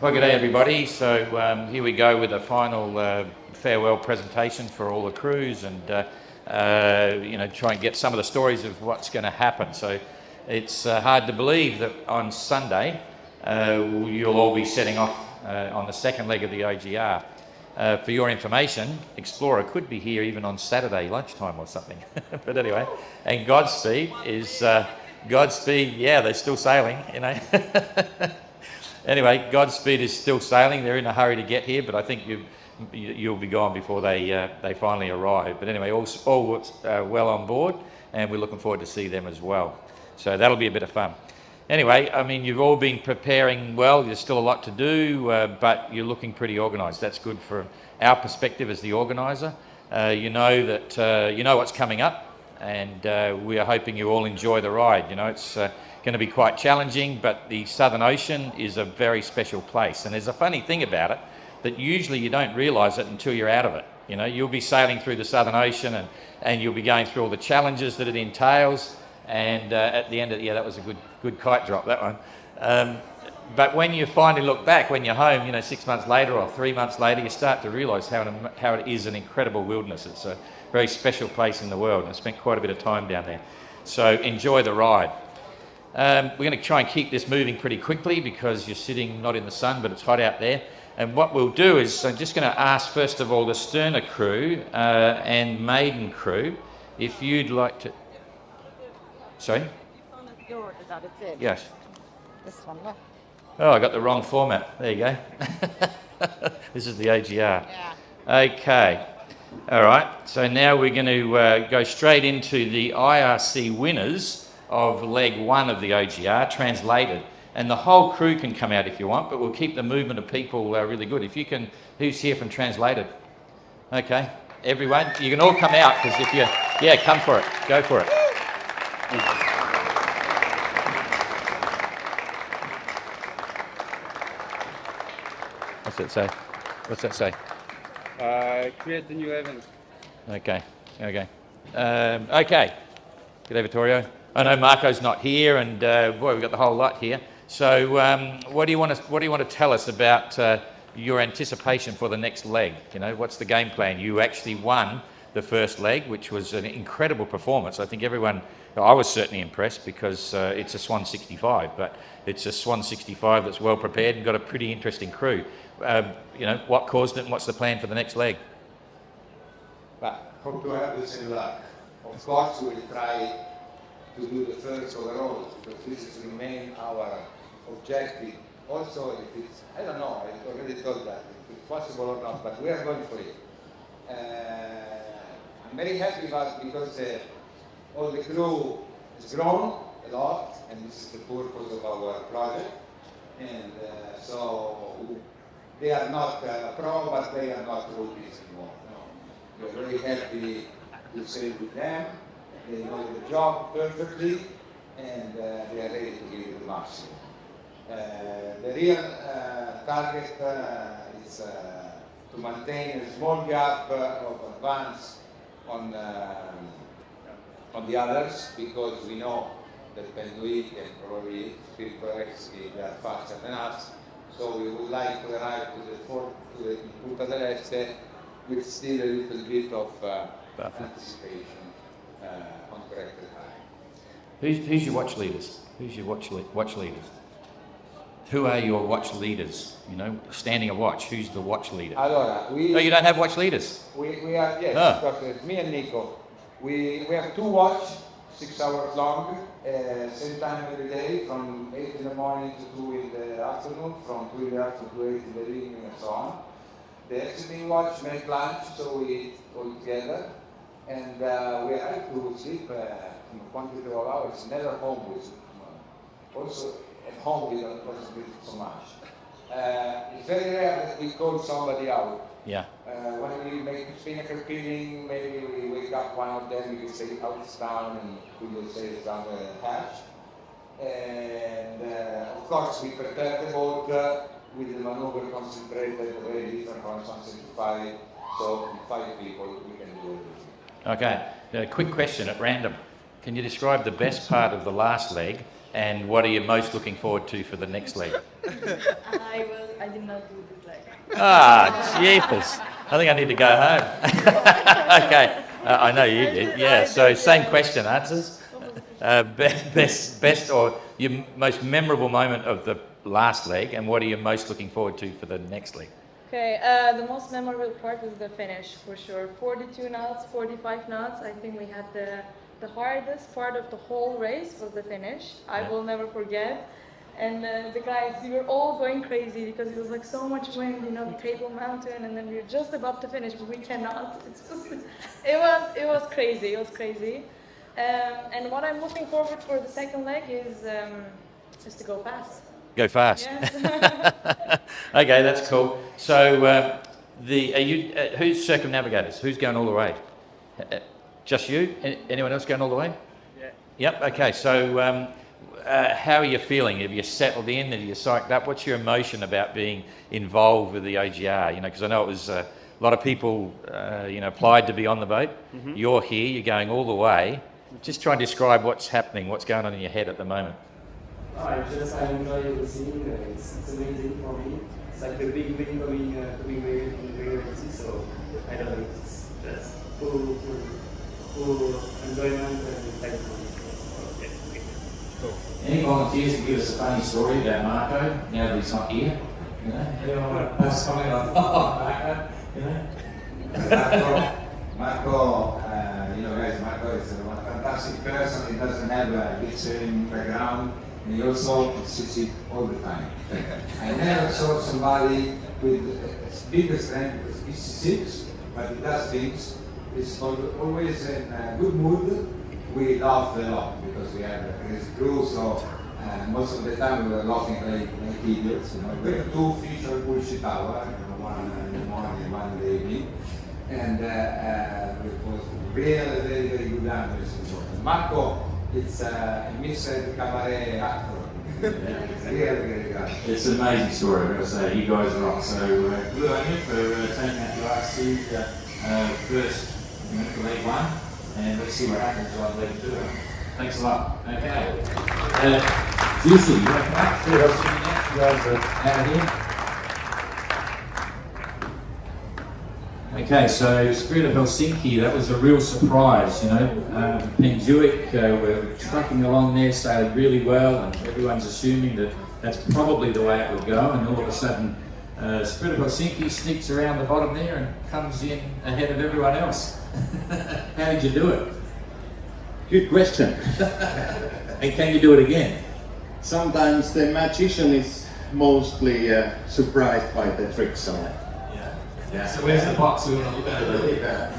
Well, good day everybody. So here we go with a final farewell presentation for all the crews and try and get some of the stories of what's going to happen. So it's hard to believe that on Sunday you'll all be setting off on the second leg of the OGR. For your information, Explorer could be here even on Saturday lunchtime or something. But anyway, and Godspeed is Godspeed. Yeah, they're still sailing, you know. Anyway, Godspeed is still sailing. They're in a hurry to get here, but I think you'll be gone before they finally arrive. But anyway, all well on board, and we're looking forward to see them as well. So that'll be a bit of fun. Anyway, I mean, you've all been preparing well. There's still a lot to do, but you're looking pretty organised. That's good for our perspective as the organiser. You know that you know what's coming up, and we are hoping you all enjoy the ride. You know, it's going to be quite challenging, but the Southern Ocean is a very special place. And there's a funny thing about it, that usually you don't realise it until you're out of it. You know, you'll be sailing through the Southern Ocean and you'll be going through all the challenges that it entails. And at the end of that was a good kite drop, that one. But when you finally look back, when you're home, you know, 6 months later or 3 months later, you start to realise how it is an incredible wilderness. It's a very special place in the world, and I spent quite a bit of time down there. So enjoy the ride. We're going to try and keep this moving pretty quickly because you're sitting not in the sun, but it's hot out there. And what we'll do is I'm just going to ask, first of all, the sterner crew and maiden crew, if you'd like to... Sorry? Yes. This one, look. Oh, I got the wrong format. There you go. This is the OGR. Yeah. Okay. All right. So now we're going to go straight into the IRC winners of leg one of the OGR, translated. And the whole crew can come out if you want, but we'll keep the movement of people really good. If you can, who's here from translated? Okay. Everyone, you can all come out, because if you, yeah, come for it. Go for it. What's that say? What's that say? Create a new event. Okay. Okay. Okay. G'day, Vittorio. I know Marco's not here, and boy, we've got the whole lot here. So, what do you want to tell us about your anticipation for the next leg? You know, what's the game plan? You actually won the first leg, which was an incredible performance. I think everyone, I was certainly impressed because it's a Swan 65, but it's a Swan 65 that's well prepared and got a pretty interesting crew. You know, what caused it and what's the plan for the next leg? But hope to have the same luck. Of course, we'll try to do the first overall, because this is remain our objective. Also, if it's, I don't know, I already told that, if it's possible or not, but we are going for it. I'm very happy about it because all the crew has grown a lot, and this is the purpose of our project. And so they are not pro, but they are not rookies anymore. No. We're very happy to sail with them. They know the job perfectly, and they are ready to give it the maximum. The real target is to maintain a small gap of advance on the others, because we know that Penduit and probably Spirito they are faster than us. So we would like to arrive to the Punta del Este with still a little bit of anticipation. On corrected time. Who's your watch leaders? Who's your watch leaders? Who are your watch leaders? You know, standing a watch. Who's the watch leader? Allora, No, you don't have watch leaders. We are, yes, because me and Nico. We have two watch, 6 hours long, same time every day, from 8 in the morning to 2 in the afternoon, from 2 in the afternoon to 8 in the evening, and so on. The exiting watch make lunch, so we eat all together. And we have to sleep in a quantity of hours, never home with also at home we don't sleep so much. It's very rare that we call somebody out. Yeah. When we make spinnaker peeling, maybe we wake up one of them, we can say out it's down, and we will say it's down the hatch. And of course we prepare the boat with the maneuver concentrated, very different from Swan 65, so with 5 people we can do it. Okay, a quick question at random. Can you describe the best part of the last leg and what are you most looking forward to for the next leg? I will I did not do this leg. Ah, jeepers. I think I need to go home. Okay, I know you did. Yeah, so same question answers. Best or your most memorable moment of the last leg, and what are you most looking forward to for the next leg? Okay, the most memorable part was the finish for sure. 42 knots, 45 knots. I think we had the hardest part of the whole race was the finish. I will never forget. And the guys, we were all going crazy because it was like so much wind, you know, the Table Mountain, and then we were just about to finish, but we cannot. It's just, it was crazy. It was crazy. And what I'm looking forward for the second leg is just to go fast. Go fast. Yes. Okay, that's cool. So, who's circumnavigators? Who's going all the way? Just you? Anyone else going all the way? Yeah. Yep. Okay. So, how are you feeling? Have you settled in? Have you psyched up? What's your emotion about being involved with the OGR? You know, because I know it was a lot of people, applied to be on the boat. Mm-hmm. You're here. You're going all the way. Just try and describe what's happening. What's going on in your head at the moment? I enjoy the scene. It's amazing for me. It's like the big win coming in reality. So I don't know. It's just full enjoyment and excitement. Cool. Any volunteers can give us a funny story about Marco now that he's not here? You know, anyone want to pass comment on Marco? You know, Marco, guys, Marco is a fantastic person. He doesn't have a big sailing background. And he also succeeds all the time. I never saw somebody with bigger strength as BC6, but he does things. He's always in a good mood. We laugh a lot because we have a crazy crew, so most of the time we were laughing like idiots. You know, we have two feature bullshit hour, one in the morning, one in the evening, and it was really very, very good language. Marco, it's a mixed cabaret actor. Really good. it's an amazing story, I've got to say. You guys rock. So good on you for taking that last seed first, for leg one, and let's see what happens on leg two. Thanks a lot. Okay. Juicy, you want to come up? You guys are out of here. Okay, so Spirit of Helsinki, that was a real surprise, you know. Penjuic were trucking along there, sailed really well, and everyone's assuming that that's probably the way it will go, and all of a sudden Spirit of Helsinki sneaks around the bottom there and comes in ahead of everyone else. How did you do it? Good question. And can you do it again? Sometimes the magician is mostly surprised by the tricks on it. Yeah. So where's the box? We want to look at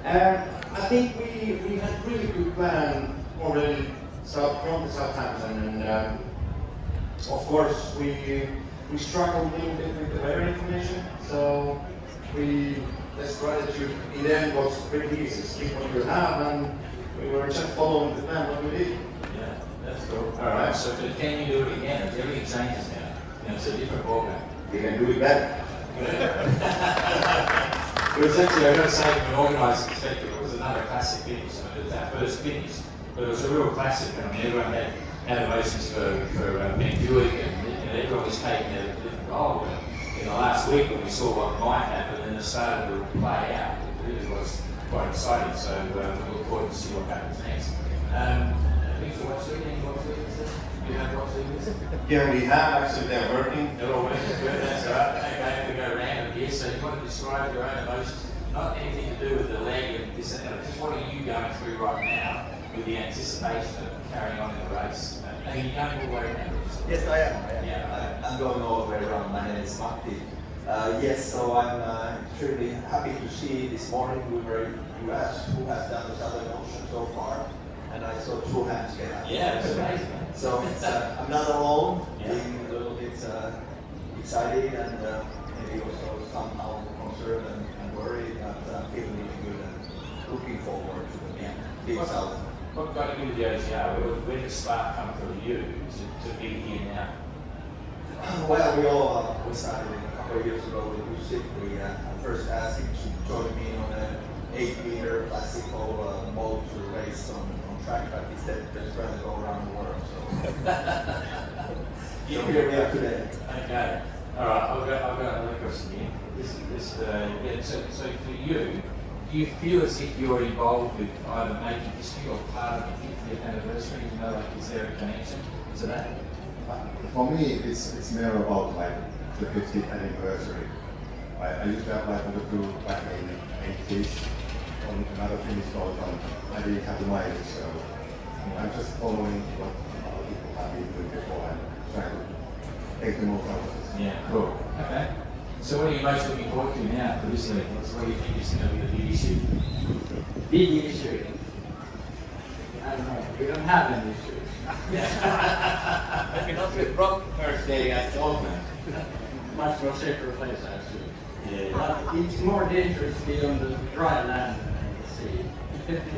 it. I think we had really good plan already from the Southampton, and of course we struggled a little bit with the weather information. So the strategy in the end was pretty easy: sleep what you have, and we were just following the plan what we did. Yeah, that's cool. All right. So can you do it again? Everything changes now. You know, it's a different ballgame. We can do it better. It was actually, I've got to say, from an organising perspective, it was another classic finish. I mean, it was our first finish, but it was a real classic. I mean, everyone had emotions for Penjuic, and everyone was taking a different role. But in the last week, when we saw what might happen, and it started to play out, it really was quite exciting. So we look forward to see what happens next. Thanks for watching. You have watching this? Yeah, we have actually. They're working. They're all working good. That's all right. Okay, we go random here. So you want to describe your own emotions, not anything to do with the leg and this and that. Just what are you going through right now with the anticipation of carrying on in the race? Are you going all the way around? Yes, I am. I'm going all the way around. My name is Matti. Yes, so I'm extremely happy to see this morning we were in the US, who has done the Southern Ocean so far, and I saw two hands get up. Yeah, it's amazing. So it's, I'm not alone, Yeah. being a little bit excited and maybe also somehow concerned and worried, but feeling really good and looking forward to the big South. What got you into the OGR? Where did Spark come through you to be here now? Well, we started a couple of years ago with Lucy. We first asked him to join me on an 8-meter classical boat to race on track, but instead just trying to go around the world. So, so here we are today. Okay. All right, I've got another question here. So for you, do you feel as if you're involved with either making history or part of the 50th anniversary? You know, like, is there a connection to that? For me, it's more about like the 50th anniversary. I used to have like on the crew back in the 80s on another Finnish boat, I didn't have the mileage, so I'm just following what other people have been doing before and trying to take the most out of it. Yeah, cool. Okay. So what are you most looking forward to now for this league? What do you think is going to be the big issue? Big issue. I don't know. We don't have an issue. Maybe not with Brock first day at Oakland. Much more safer place, actually. Yeah. But it's more dangerous to be on the dry land than the sea.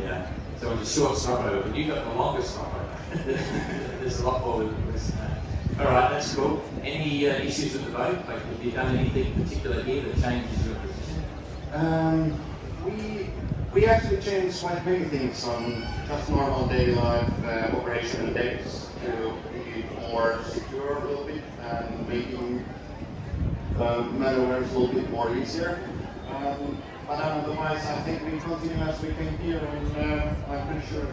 Yeah. So it's a short stopover, but you got the longest stopover. There's a lot more with this. All right, that's cool. Any issues with the boat? Like, have you done anything particular here that changes your position? We actually changed quite many things on just normal daily life operation and dates to be more secure a little bit and making maneuvers a little bit more easier. But otherwise, I think we continue as we came here, and I'm pretty sure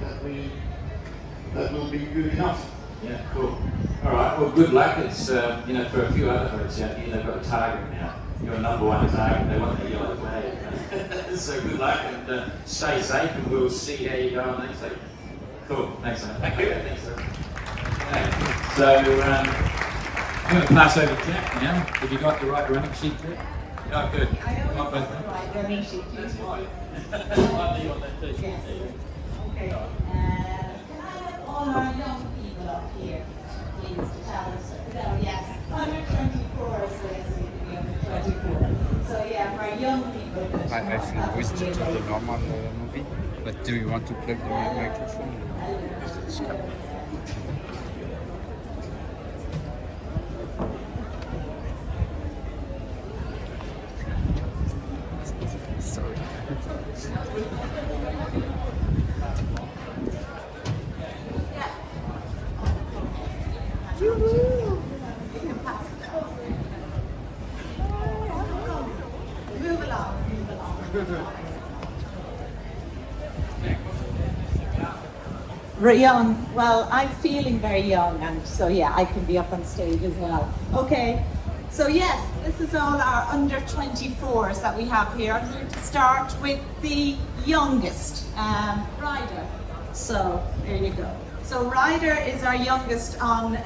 that will be good enough. Yeah, cool. All right, well, good luck. It's, you know, for a few other boats out here, they've got a target now. You're a number one target, they want the yellow flag. So good luck and stay safe, and we'll see how you go on next week. Cool, thanks, mate. Thank you. Thanks, sir. Okay. So, I'm going to pass over to Jack now. Have you got the right running sheet there? Oh, good. I don't Not know bad. the right running sheet. Yes. Okay. Can I have all our young people up here, please, to tell us? No, yes, under 24 is basically under 24. So yeah, for young people. I feel voice to the normal movie, but do you want to plug the microphone? Sorry. Move along, move along. Young. Well, I'm feeling very young, and so yeah, I can be up on stage as well. Okay. So yes, this is all our under 24s that we have here. I'm going to start with the youngest, Ryder. So there you go. So Ryder is our youngest on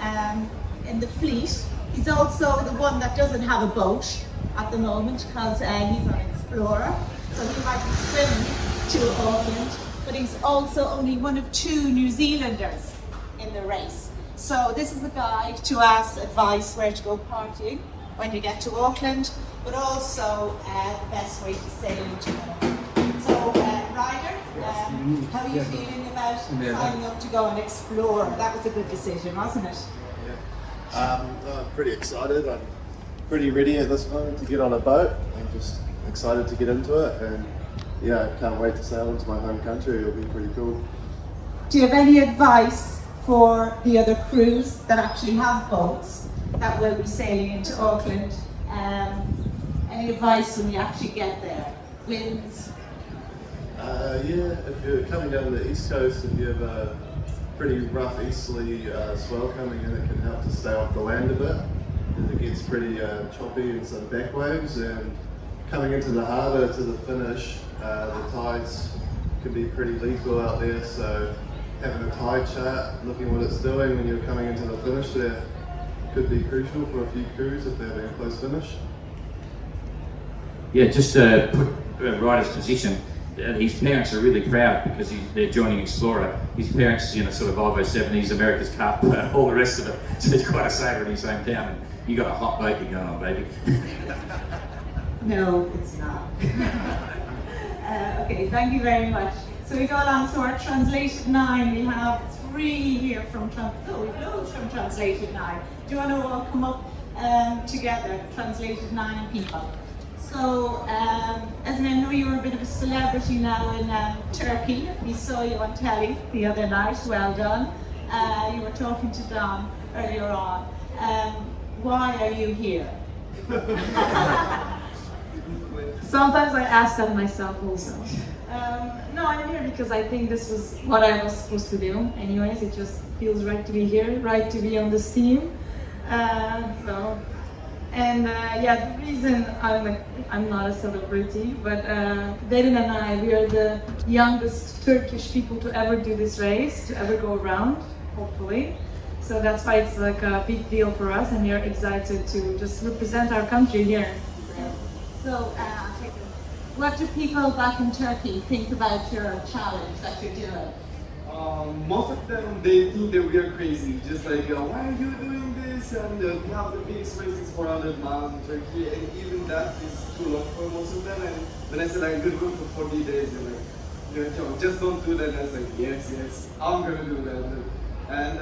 in the fleet. He's also the one that doesn't have a boat at the moment because he's an explorer. So he might be swimming to Auckland, but he's also only one of 2 New Zealanders in the race. So this is a guide to ask advice where to go partying when you get to Auckland, but also the best way to sail into Auckland. So Ryder, how are you feeling about signing up to go and explore? That was a good decision, wasn't it? I'm pretty excited. I'm pretty ready at this moment to get on a boat. I'm just excited to get into it, and yeah, I can't wait to sail into my home country. It'll be pretty cool. Do you have any advice for the other crews that actually have boats that will be sailing into Auckland? Any advice when you actually get there? Winds? Yeah, if you're coming down the east coast and you have a pretty rough easterly swell coming in, it can help to stay off the land a bit, because it gets pretty choppy and some back waves. And coming into the harbour to the finish, the tides can be pretty lethal out there, so having a tide chart, looking what it's doing when you're coming into the finish there, could be crucial for a few crews if they're having a close finish. Yeah, just to put Ryder's position, his parents are really proud because they're joining Explorer. His parents, you know, sort of Volvo 70s, America's Cup, all the rest of it. So it's quite a saver in his hometown. And you got a hot boat you're going on, baby. No, it's not. Okay, thank you very much. So we go along to our Translation 9. We have 3 here from Translation 9. Do you want to all come up together, Translation 9 people? So, as I know, you were a bit of a celebrity now in Turkey. We saw you on telly the other night. Well done. You were talking to Don earlier on. Why are you here? Sometimes I ask that myself also. No, I'm here because I think this was what I was supposed to do. Anyways, it just feels right to be here, right to be on this team. Yeah, the reason I'm not a celebrity, but Derin and I, we are the youngest Turkish people to ever do this race, to ever go around, hopefully. So that's why it's like a big deal for us, and we are excited to just represent our country here. So, what do people back in Turkey think about your challenge that you're doing? Most of them, they think that we are crazy. Just like, why are you doing this? And we have the biggest races 400 miles in Turkey, and even that is too long for most of them. And when I said I'm going to go for 40 days, they're like, just don't do that. And I was like, yes, I'm going to do that. And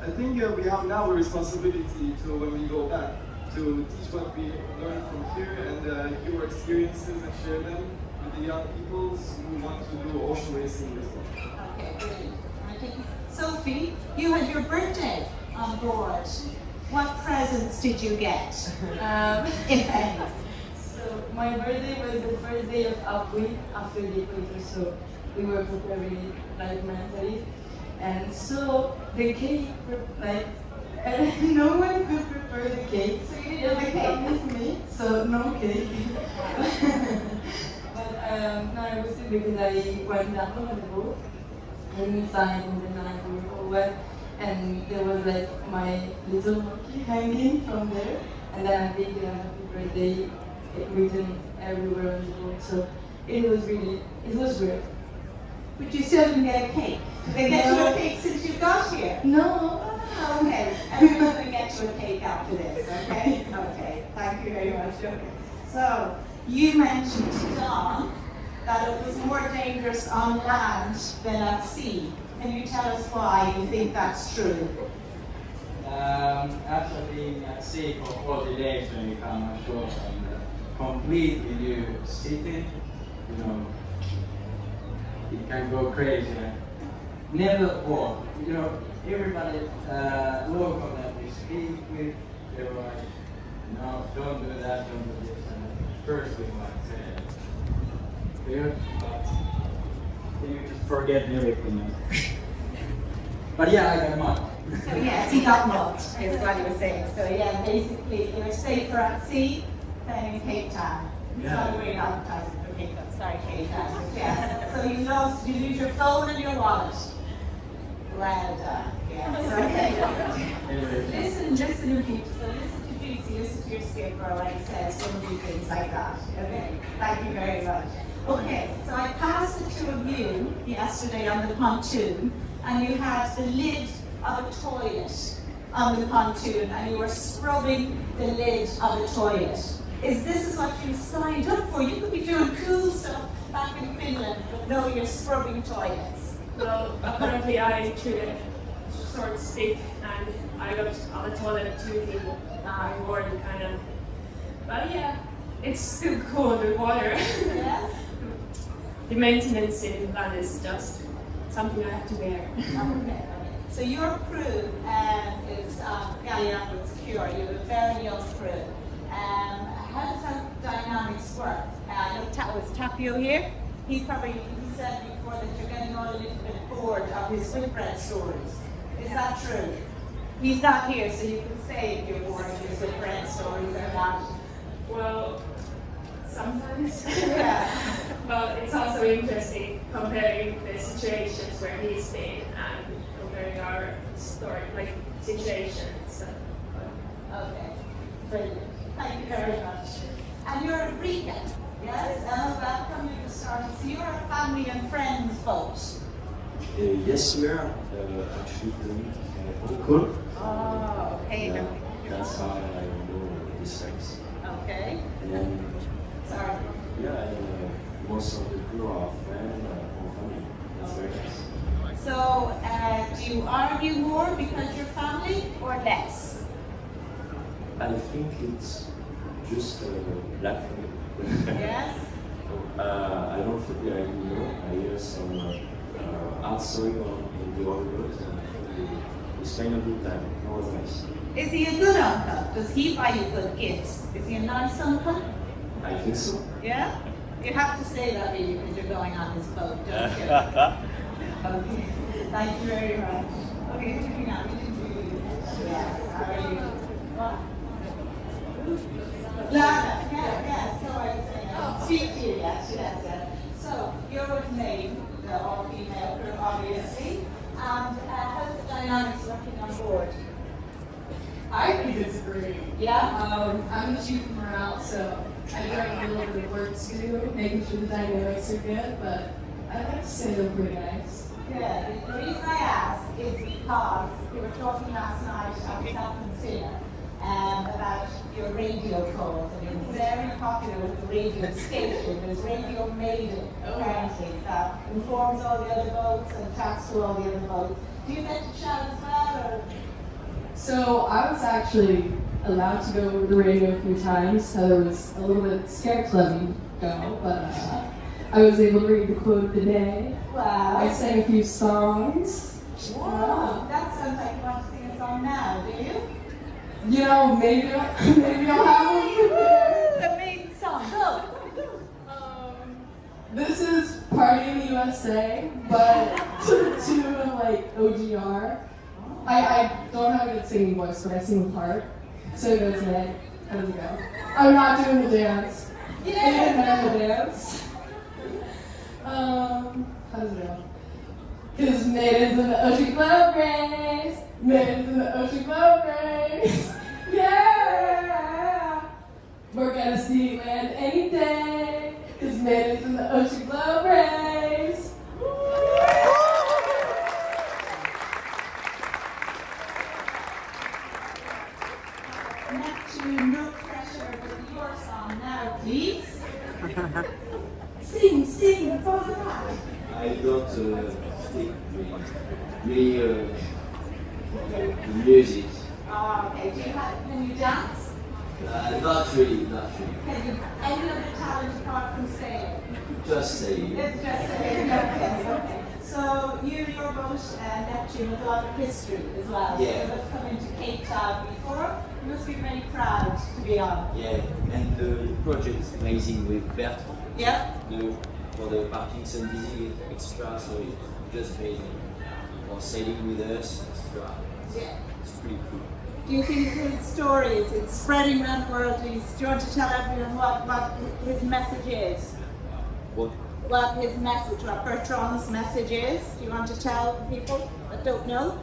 I think we have now a responsibility to, when we go back, to teach what we learned from here and hear our experiences and share them with the young people who want to do ocean racing as well. Okay, brilliant. Sophie, you had your birthday on board. What presents did you get? If any? So my birthday was the first day of Upweek after the equator, so we were preparing like mentally. And so the cake, like, no one could prepare the cake, so you didn't have the cake with me, so no cake. But no, I was still because I went down on the boat, and inside in the night we were all wet, and there was like my little monkey hanging from there, and then I did happy birthday written everywhere on the boat, so it was weird. But you still didn't get a cake. Did they get you a cake since you got here? No. Okay, everyone's going to get you a cake after this, okay? Okay, thank you very much. Okay. So, you mentioned to Don that it was more dangerous on land than at sea. Can you tell us why you think that's true? After being at sea for 40 days when you come ashore and completely new city, it can go crazy. Never walk. Everybody local that we speak with, they were like, no, don't do that, don't do this. And first we might say, good, but you just forget everything. But yeah, I got mud. So yes, he got mud, is what he was saying. So yeah, basically, you're safer at sea than in Cape Town. Yeah. Not really advertising for Cape Town. Sorry, Cape Town. Yes. So you lose your phone and your wallet. Well done. Yes. Okay. Listen, you people. So listen to Juicy, listen to your skipper when he says some of these things like that. Okay. Thank you very much. Okay. So I passed the two of you yesterday on the pontoon, and you had the lid of a toilet on the pontoon, and you were scrubbing the lid of the toilet. Is this what you signed up for? You could be doing cool stuff back in Finland, but no, you're scrubbing toilets. Well, apparently I threw a short stick and I got on the toilet at 2 people. I'm bored kind of. But yeah, it's still cool in the water. Yes? The maintenance in Finland is just something I have to bear. Okay. So your crew is Galliano Secure. You have a very young crew. How does that dynamics work? Was Tapio here? He said before that you're getting all a little bit bored of his whipwreck stories. Is that true? He's not here, so you can say if you're bored of his whipwreck stories or not. Well, sometimes. Yeah. But it's also interesting comparing the situations where he's been and comparing our story, like situations. So. Okay, brilliant. Thank you very much. And you're a Rican, yes? Welcome you to start. So you're a family and friends boat. Yes, we are. Actually, uncle. Oh, okay. That's how I know this race. Okay. And sorry. Yeah, most of the crew are friends or family. That's very nice. So, do you argue more because you're family or less? I think it's just black for me. Yes? I don't think I hear some art story on the other roads, and we spend a good time. It was nice. Is he a good uncle? Does he buy you good gifts? Is he a nice uncle? I think so. Yeah? You have to say that really because you're going on his boat, don't you? Okay. Thank you very much. Okay, looking at me. Yes, how are you? What? Lana, yeah, so I was saying, speak to you, yes. So, you're with me, the all-female crew, obviously, and how's the dynamics working on board? I think it's great. Yeah? I'm the chief of morale, so I bring a little bit of work too, making sure the dynamics are good, but I'd like to say they're pretty nice. Good. The reason I ask is because we were talking last night at the captain's dinner about your radio calls, and you're very popular with the radio station. There's Radio Maiden, apparently, that informs all the other boats and chats to all the other boats. Do you get to chat as well, or? So I was actually allowed to go over the radio a few times. Heather was a little bit scared to let me go, but I was able to read the quote of the day. Wow. I sang a few songs. Wow, that sounds like you want to sing a song now, do you? You know, maybe I'll have one prepared. The main song, go. This is Party in the USA, but to the tune of like OGR. I don't have a good singing voice, but I sing the part. So it goes like, how does it go? I'm not doing the dance. Yeah, the dance. How does it go? Cause maidens in the ocean globe race, maidens in the ocean globe race, yeah! We're gonna see land any day, cause maidens in the ocean globe race. Neptune, no pressure, but your song now, please. Sing, for the back. I don't stick really the music. Oh, okay. Can you dance? Not really. Can you any other talent apart from singing? Just saying. It's just saying. Okay. So your boat, Neptune, with a lot of history as well. Yeah. So you've come into Cape Town before. You must be very proud to be on. Yeah, and the project is amazing with Bertrand. Yeah. For the Parkinson disease extra, so it's just amazing. For sailing with us, extra. Yeah. It's pretty cool. Do you think his story is spreading around the world? Do you want to tell everyone what his message is? What? What his message, what Bertrand's message is? Do you want to tell people that don't know?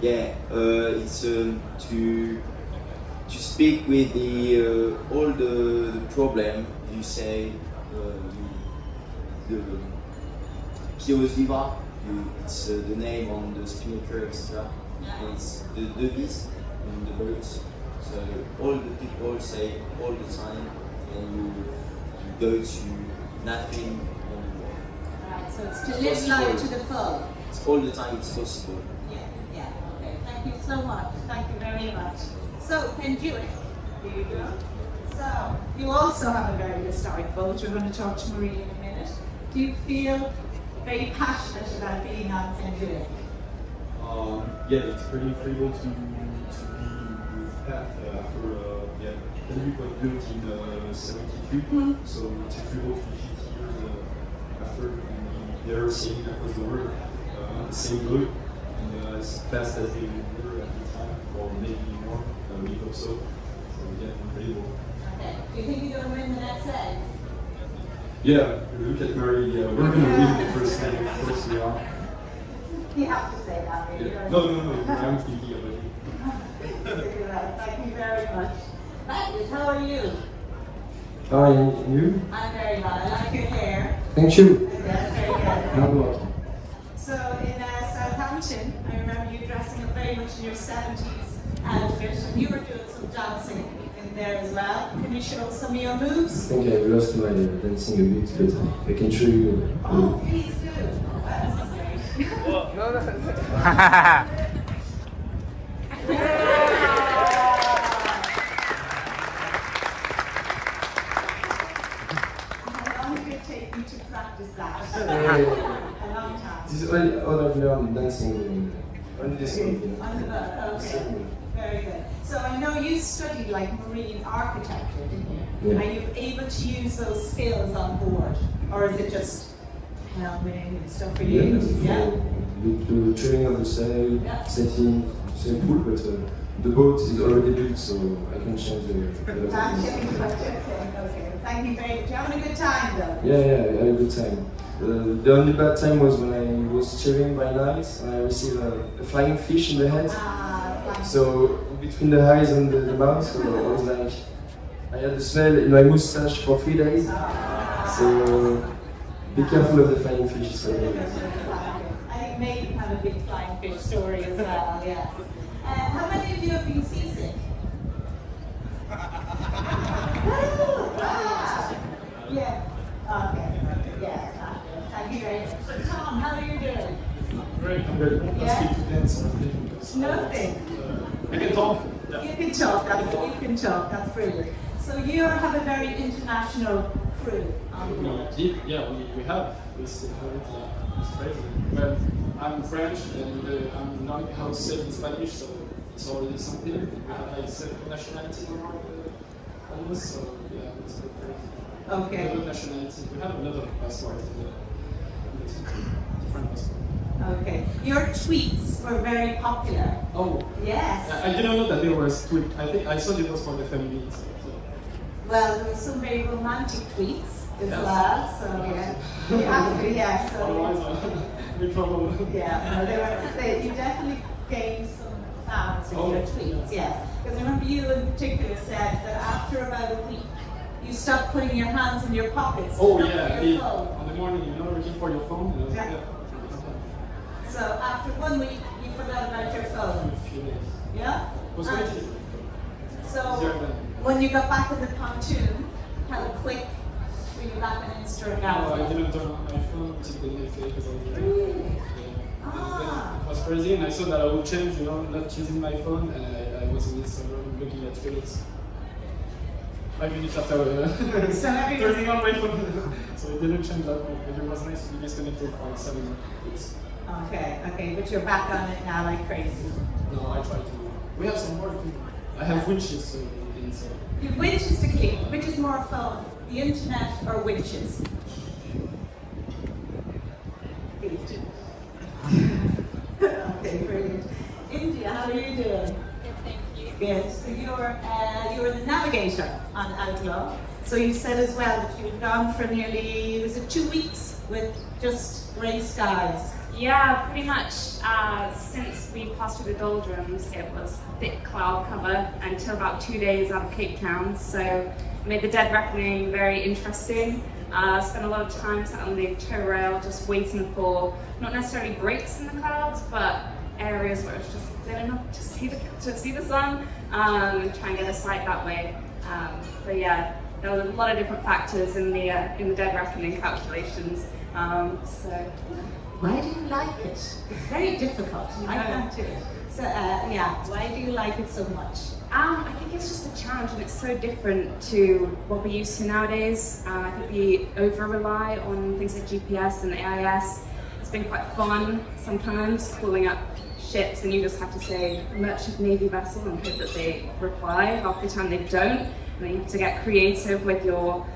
It's to speak with the all the problem. You say the Pios Viva. It's the name on the spinnaker extra. It's the devise on the boats. So all the people say all the time, and you go to nothing anymore. Right, so it's to live life to the full. It's all the time. It's possible. Yeah. Okay. Thank you so much. Thank you very much. So, Penduic, here you go. So, you also have a very historic boat. We're going to talk to Marie in a minute. Do you feel very passionate about being on Penduic? Yeah, it's pretty incredible to be with Pat after Penduic was built in 73, so it's incredible to be 50 years after and they're sailing across the world on the same boat and as fast as they were at the time, or maybe more, we hope so. So yeah, incredible. Okay. Do you think you're going to win the next leg? Yeah, look at Mary, we're going to win the first leg, of course we are. You have to say that, really. Yeah. No, I'm thinking about it. Thank you very much. Magnus, how are you? Hi, and you? I'm very well. I like your hair. Thank you. That's very good. Not what? So in Southampton, I remember you dressing up very much in your 70s outfit, and you were doing some dancing in there as well. Can you show some of your moves? I think I lost my dancing a bit, but I can show you. Oh, please do. That's great. How long did it take you to practice that? This is all I've learned dancing on this one. On the boat, okay. Very good. So I know you studied like marine architecture, didn't you? Yeah. Are you able to use those skills on board? Or is it just helming and stuff for you? Yeah. The training of the sail, Yeah. setting, same pool, but the boat is already built, so I can change the Okay. Thank you very much. You having a good time though? Yeah, I had a good time. The only bad time was when I was cheering by night and I received a flying fish in the head. So between the eyes and the mouth, so I was like, I had the smell in my mustache for 3 days. So be careful of the flying fish. So, I think maybe you have a big flying fish story as well, yeah. How many of you have been seasick? Yeah. Okay. Yeah. Thank you very much. Tom, how are you doing? Great, I'm good. Yeah? Let's to dance. Nothing. I can talk. You can talk. You can talk. That's brilliant. So you have a very international crew on board. We have. We still have it. It's crazy. Well, I'm French and I'm not how to say it in Spanish, so it's already something. We have like 7 nationalities on board almost, so yeah, it's quite crazy. Okay. Different nationalities. We have a lot of passports. Different passports. Okay. Your tweets were very popular. Oh. Yes. I didn't know that there was tweet. I think I saw it was for the family. So. Well, there were some very romantic tweets as well. So yeah, you have to, yeah. So no trouble. yeah, no, you definitely gained some fans in your tweets. Yes, because I remember you in particular said that after about a week, you stopped putting your hands in your pockets. Oh to yeah, look for your phone. on the morning, you know, looking for your phone. And I was like, Yeah. So after 1 week, you forgot about your phone. a few days. Yeah. Was And great. so when you got back in the pontoon, how quick were you back on Instagram? No, I didn't turn on my phone until the next day because I was like, Really? It was crazy, and I saw that I would change, you know, not using my phone, and I was in Instagram looking at reels. 5 minutes after turning on my phone. So it didn't change that much, but it was nice to be disconnected for 7 weeks. Okay, but you're back on it now like crazy. No, I try to. We have some more to do. I have winches to clean, so. You have winches to clean. Which is more fun, the internet or winches? Okay, brilliant. India, how are you doing? Good, thank you. Good. So you're the navigator on Outlaw. So you said as well that you had gone for nearly, was it 2 weeks with just grey skies? Yeah, pretty much. Since we passed through the doldrums, it was thick cloud cover until about 2 days out of Cape Town. So it made the dead reckoning very interesting. Spent a lot of time sat on the tow rail just waiting for not necessarily breaks in the clouds, but areas where it's just thin enough to see the sun and try and get a sight that way. But yeah, there were a lot of different factors in the dead reckoning calculations. Why do you like it? It's very difficult. I can't do it. So yeah, why do you like it so much? I think it's just a challenge, and it's so different to what we're used to nowadays. I think we over-rely on things like GPS and AIS. It's been quite fun sometimes calling up ships, and you just have to say merchant navy vessel and hope that they reply. Half the time they don't, and then you have to get creative with your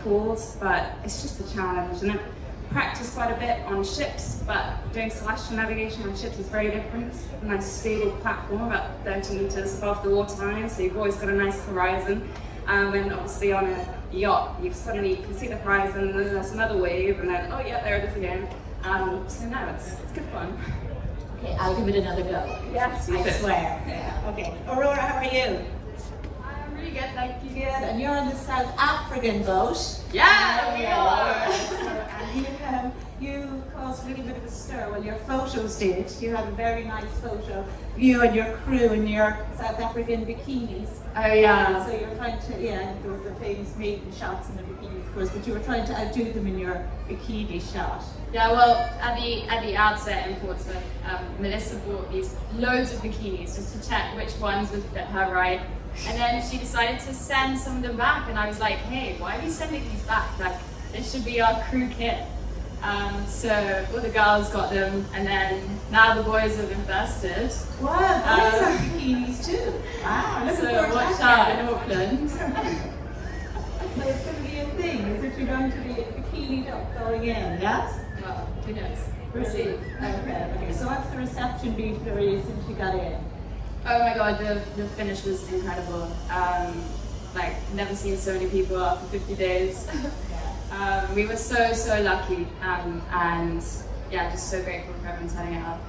calls. But it's just a challenge, and I practice quite a bit on ships, but doing celestial navigation on ships is very different. It's a nice stable platform about 30 meters above the waterline, so you've always got a nice horizon. And obviously on a yacht, you suddenly can see the horizon, and then there's another wave, and then, oh yeah, there it is again. So no, it's good fun. Okay, I'll give it another go. Yes, I swear. Yeah. Okay. Aurora, how are you? I'm really good, thank you. Good. And you're on the South African boat. Yeah, we are. And you caused a little bit of a stir. Well, your photos did. You had a very nice photo of you and your crew in your South African bikinis. Oh yeah. So you were trying to, there was the famous maiden shots in the bikini, of course, but you were trying to outdo them in your bikini shot. Yeah, well, at the outset in Portsmouth, Melissa bought these loads of bikinis just to check which ones would fit her right. And then she decided to send some of them back, and I was like, hey, why are we sending these back? Like, this should be our crew kit. So all the girls got them, and then now the boys have invested. Wow, boys have bikinis too. Wow, look So watch out in Auckland. So it's going to be a thing. Is it you're going to be bikinied up going in? Yes. Well, who knows? We'll see. Okay. So what's the reception been for you since you got in? Oh my god, the finish was incredible. Like, never seen so many people after 50 days. We were so lucky, and yeah, just so grateful for everyone turning out.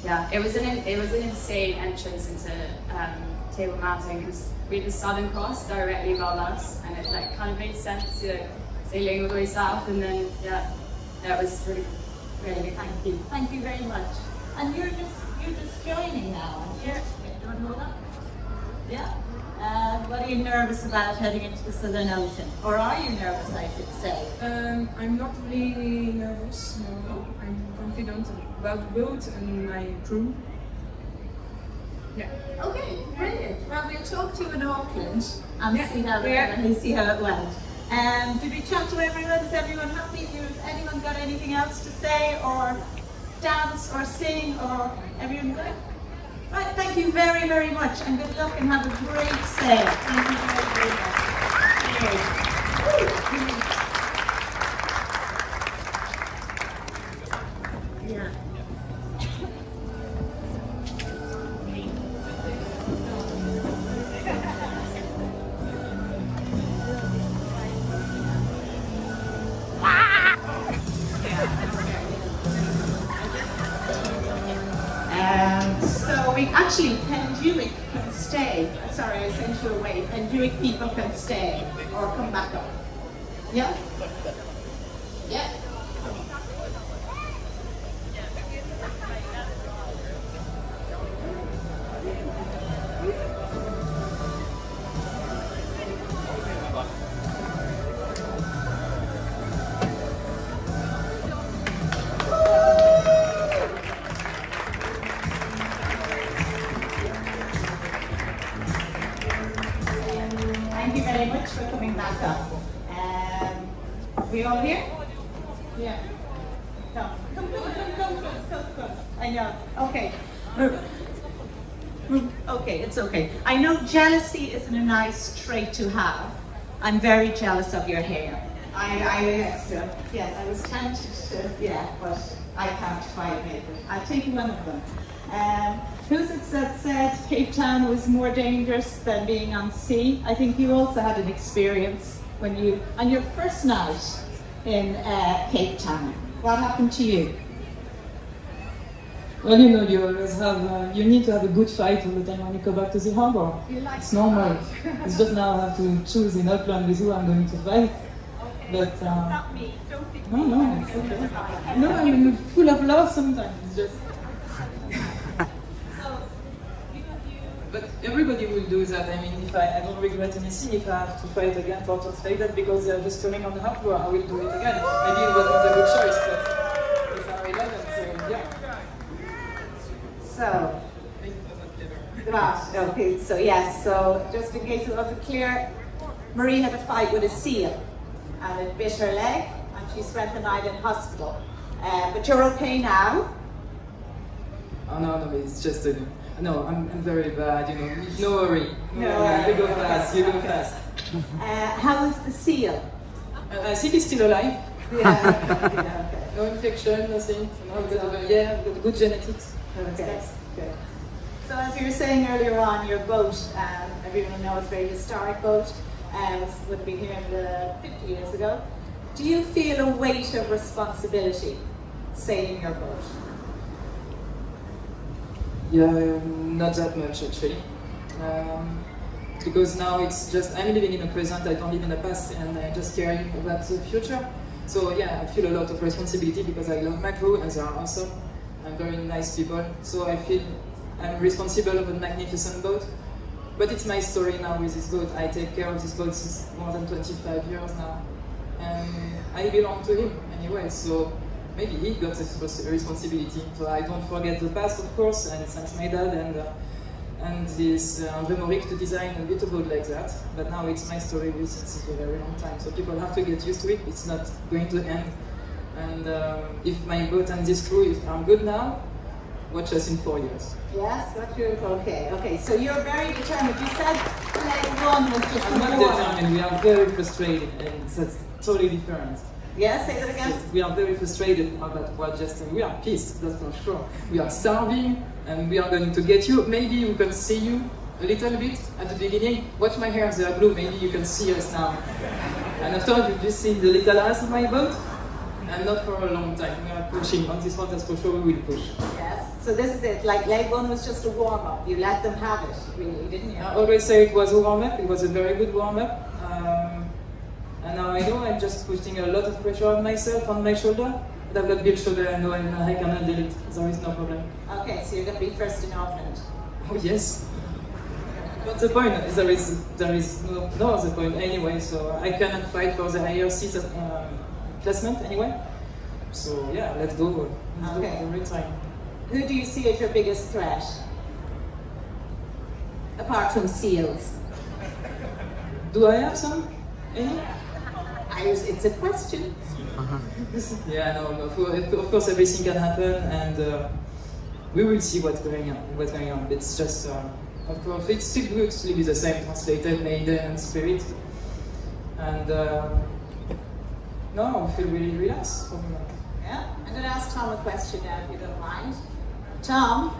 Yeah, it was an insane entrance into Table Mountain because we had the Southern Cross directly above us, and it like kind of made sense, you know, sailing all the way south, and then yeah, that was really Really, thank you very much. And you're just joining now, aren't you? You don't know that? Yeah. What are you nervous about heading into the Southern Ocean? Or are you nervous, I should say? I'm not really nervous, no. I'm confident about the boat and my crew. Yeah. Okay, brilliant. Well, we'll talk to you in Auckland and Yeah. see how it went. Did we chat to everyone? Is everyone happy? Has anyone got anything else to say or dance or sing or everyone good? Right, thank you very, very much and good luck and have a great sail. Thank you very, very much. Yeah. So we actually, Penduic can stay. Sorry, I sent you away. Penduic people can stay or come back up. Yeah? Yeah. Thank you very much for coming back up. We all here? Yeah. No. Come. I know. Okay. Okay, it's okay. I know jealousy isn't a nice trait to have. I'm very jealous of your hair. Yes, I was tempted to, but I can't quite make it. I'll take one of them. Who's it that said Cape Town was more dangerous than being on sea? I think you also had an experience when you, on your first night in Cape Town. What happened to you? Well, you know, you always have, you need to have a good fight all the time when you go back to the harbor. It's normal. It's just now I have to choose in Auckland with who I'm going to fight. But, Not me, don't think no, it's okay. No, I mean, full of love sometimes. It's just. But everybody will do that. I mean, if I don't regret anything, if I have to fight again for things like that because they're just coming on the harbor, I will do it again. Maybe it wasn't a good choice, but it's our 11, so yeah. So, okay, so yes, so just in case it wasn't clear, Marie had a fight with a seal and it bit her leg and she spent the night in hospital. But you're okay now? Oh no, it's just a... No, I'm very bad, you know. No worry. No, you go fast, you go fast. How is the seal? I think he's still alive. Yeah, okay. No infection, nothing. No, good genetics. Okay, good. So as you were saying earlier on, your boat, everyone knows, very historic boat, would have been here in the 50 years ago. Do you feel a weight of responsibility sailing your boat? Yeah, not that much actually. Because now it's just, I'm living in the present, I don't live in the past, and I'm just caring about the future. So yeah, I feel a lot of responsibility because I love my crew and they are awesome and very nice people. So I feel I'm responsible of a magnificent boat. But it's my story now with this boat. I take care of this boat since more than 25 years now. And I belong to him anyway, so maybe he got this responsibility. So I don't forget the past, of course, and thanks my dad and this Andre Mauric to design a little boat like that. But now it's my story with it for a very long time. So people have to get used to it. It's not going to end And if my boat and this crew are good now, watch us in 4 years. Yes, okay. So you're very determined. You said leg one was just I'm not determined. We are very frustrated, and that's totally different. Yes, say that again. We are very frustrated about what just. We are pissed, that's for sure. We are starving, and we are going to get you. Maybe we can see you a little bit at the beginning. Watch my hair; they are blue. Maybe you can see us now. And after you've just seen the little ass of my boat, and not for a long time. We are pushing on this one. That's for sure. We will push. Yes. So this is it. Like leg one was just a warm up. You let them have it, really, didn't you? I always say it was a warm up. It was a very good warm up. And now I know I'm just putting a lot of pressure on myself, on my shoulder. But I've got big shoulder. I know I can handle it. There is no problem. Okay, so you're going to be first in Auckland. Oh yes. What's the point? There is no other point anyway. So I cannot fight for the higher seat placement anyway. So yeah, let's go. Okay. Every time. Who do you see as your biggest threat? Apart from seals. Do I have some? Any? It's a question. Yeah, no. Of course, everything can happen, and we will see what's going on. It's just, of course, it's still good to be the same translated, maiden, and spirit, and no, I feel really relaxed. Yeah, I'm going to ask Tom a question now, if you don't mind. Tom,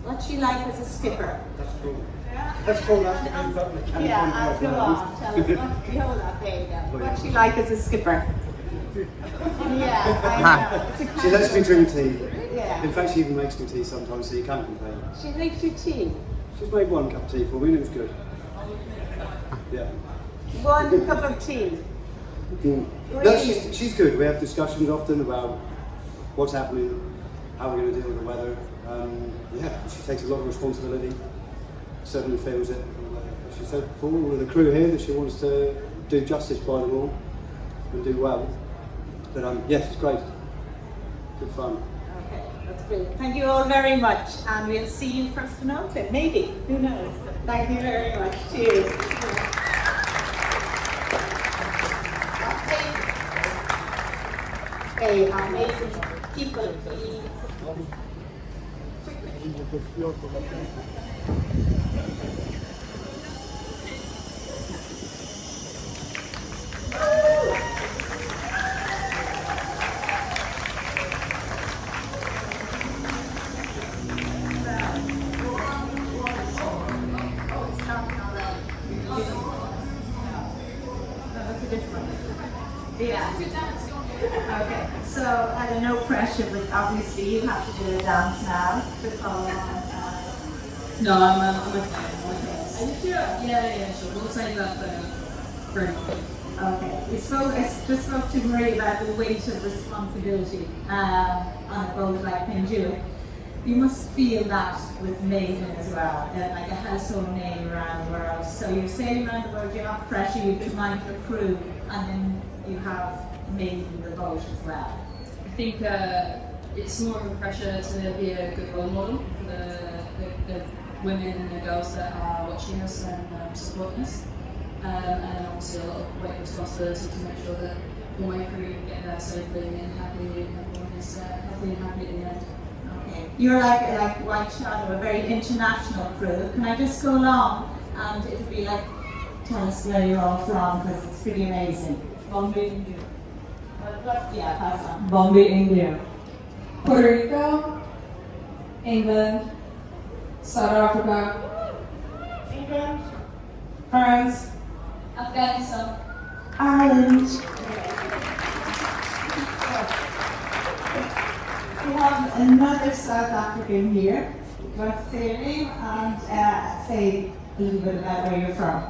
what's she like as a skipper? That's cool. That's cool. That's the Yeah, go on. Tell us. Hold on, there you go. What's she like as a skipper? Yeah, I know. She lets me drink tea. Yeah. In fact, she even makes me tea sometimes, so you can't complain. She makes you tea? She's made one cup of tea for me, and it was good. Yeah. One cup of tea? No, she's good. We have discussions often about what's happening, how we're going to deal with the weather. Yeah, she takes a lot of responsibility. Certainly feels it. She said for all of the crew here that she wants to do justice by them all and do well. But yes, it's great. Good fun. Okay, that's great. Thank you all very much, and we'll see you first in Auckland. Maybe. Who knows? Thank you very much. Cheers. Okay, amazing people, please. Yeah. Okay, so I don't know pressure, but obviously you have to do a dance now to follow on. No, I'm okay. Are you sure? Yeah, sure. We'll save that for Okay, we just spoke to Marie about the weight of responsibility on a boat like Penjua. You must feel that with Maiden as well, like a household name around the world. So you're sailing around the world, you have pressure, you have to mind your crew, and then you have Maiden the boat as well. I think it's more of a pressure to be a good role model for the women and the girls that are watching us and supporting us. And obviously a lot of weight responsibility to make sure that all my crew get there safely and happy, and everyone is healthy and happy at the end. Okay. You're like White Shadow, a very international crew. Can I just go along and it'll be like, tell us where you're all from, because it's pretty amazing. Bombay, India. Yeah, pass on. Bombay, India. Puerto Rico, England, South Africa, England, France, Afghanistan, Ireland. We have another South African here. Do you want to say your name and say a little bit about where you're from?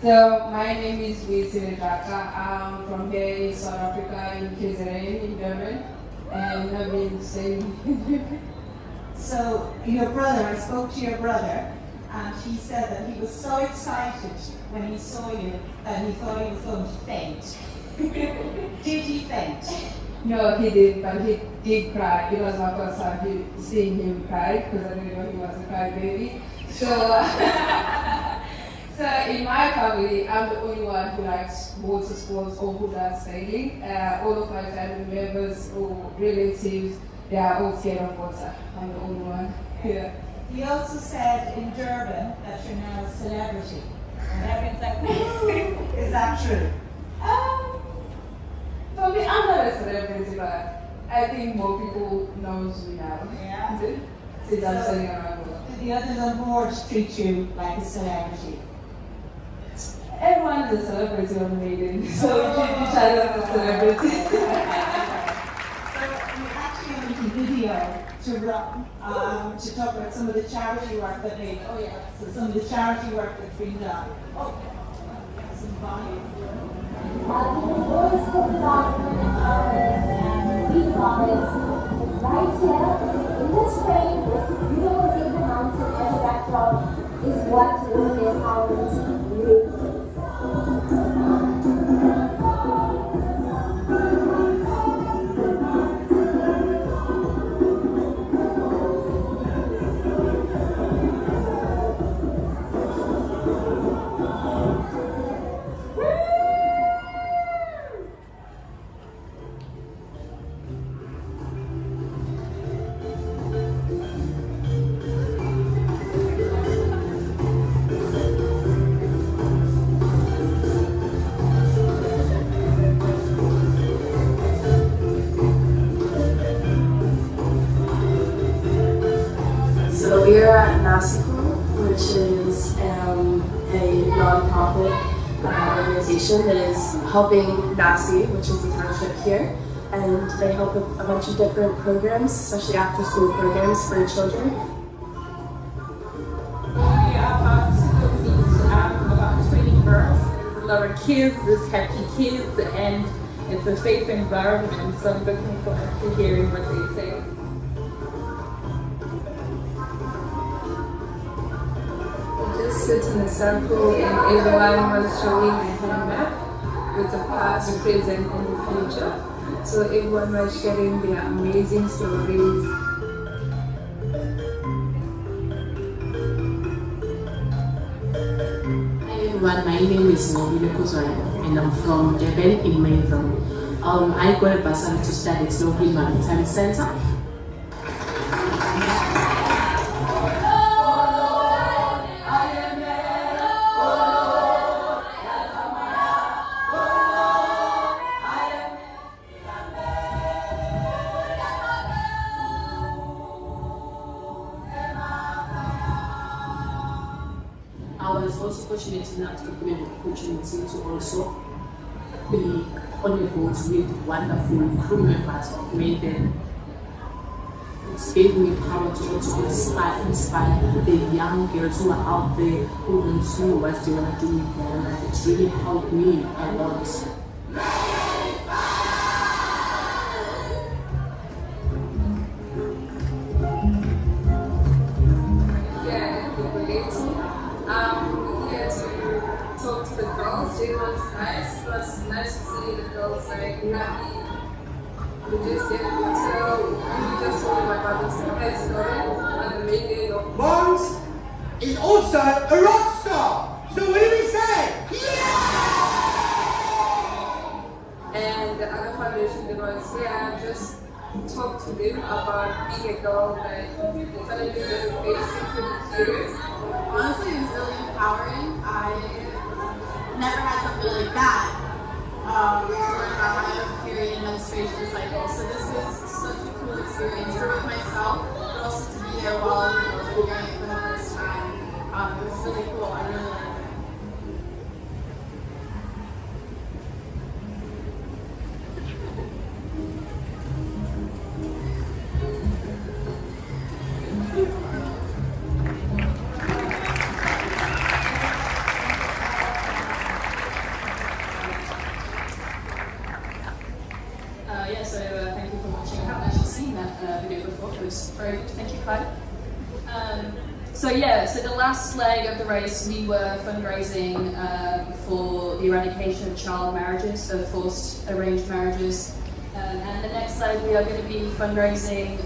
So my name is Witsi Jaka. I'm from here in South Africa, in KZN, in Durban, and I've been staying. So your brother, I spoke to your brother, and he said that he was so excited when he saw you that he thought he was going to faint. Did he faint? No, he didn't, but he did cry. It was my first time seeing him cry because I didn't know he was a crybaby. So So in my family, I'm the only one who likes water sports or who does sailing. All of my family members or relatives, they are all scared of water. I'm the only one. Yeah. He also said in Durban that you're now a celebrity. And everyone's like, is that true? For me, I'm not a celebrity, but I think more people know me now. Yeah. Since I'm sailing around the world. Do the others on board treat you like a celebrity? Everyone is a celebrity on the meeting, so we treat each other as a celebrity. So we actually have a little video to run to talk about some of the charity work that they. Oh yeah. So some of the charity work that's been done. Oh, some volume. Right here, in this frame, with the beautiful Green Mountain as a backdrop, is what women empowerment really is. So we're at NASICO, which is a non-profit organization that is helping NASI, which is the township here, and they help with a bunch of different programs, especially after-school programs for children. We are about to meet about 20 births. There's a lot of kids, there's happy kids, and it's a safe environment, so I'm looking forward to hearing what they say. Just sit in a circle and everyone was showing a hand map with the past, the present and the future. So everyone was sharing their amazing stories. Hi everyone, my name is Nobile Kozora and I'm from Durban in Mayville. I got a bursary to study at Nobile Maritime Center. I was also fortunate enough to be an opportunity to also be on the boat with wonderful crew members of Maiden. It gave me power to also inspire the young girls who are out there who don't know what they want to do with their life. It really helped me a lot. It was nice. It was nice to see the girls like happy. We just did so we just told my brother's story and the making of Mons is also a rock star. So what did we say? And the other foundation that was just talk to them about being a girl that the challenges that we face could be serious. Honestly, it's really empowering. I never had something like that to learn about my own period and menstruation cycle. So this is such a cool experience for me myself, but also to be there while I was hearing it for the first time. It was really cool. I really liked it. Thank you for watching. I haven't actually seen that video before. It was very good. Thank you, Kai. So the last leg of the race, we were fundraising for the eradication of child marriages, so forced arranged marriages. And the next leg, we are going to be fundraising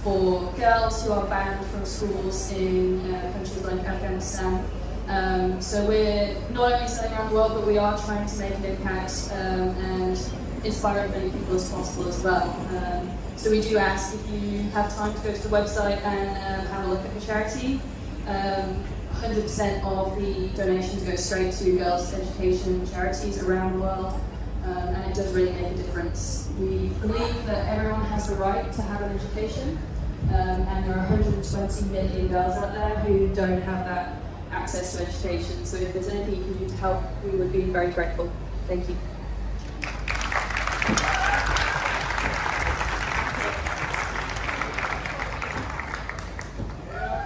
for girls who are banned from schools in countries like Afghanistan So we're not only selling around the world, but we are trying to make an impact and inspire as many people as possible as well. So we do ask if you have time to go to the website and have a look at the charity. 100% of the donations go straight to girls' education charities around the world, and it does really make a difference. We believe that everyone has the right to have an education, and there are 120 million girls out there who don't have that access to education. So if there's anything you can do to help, we would be very grateful. Thank you.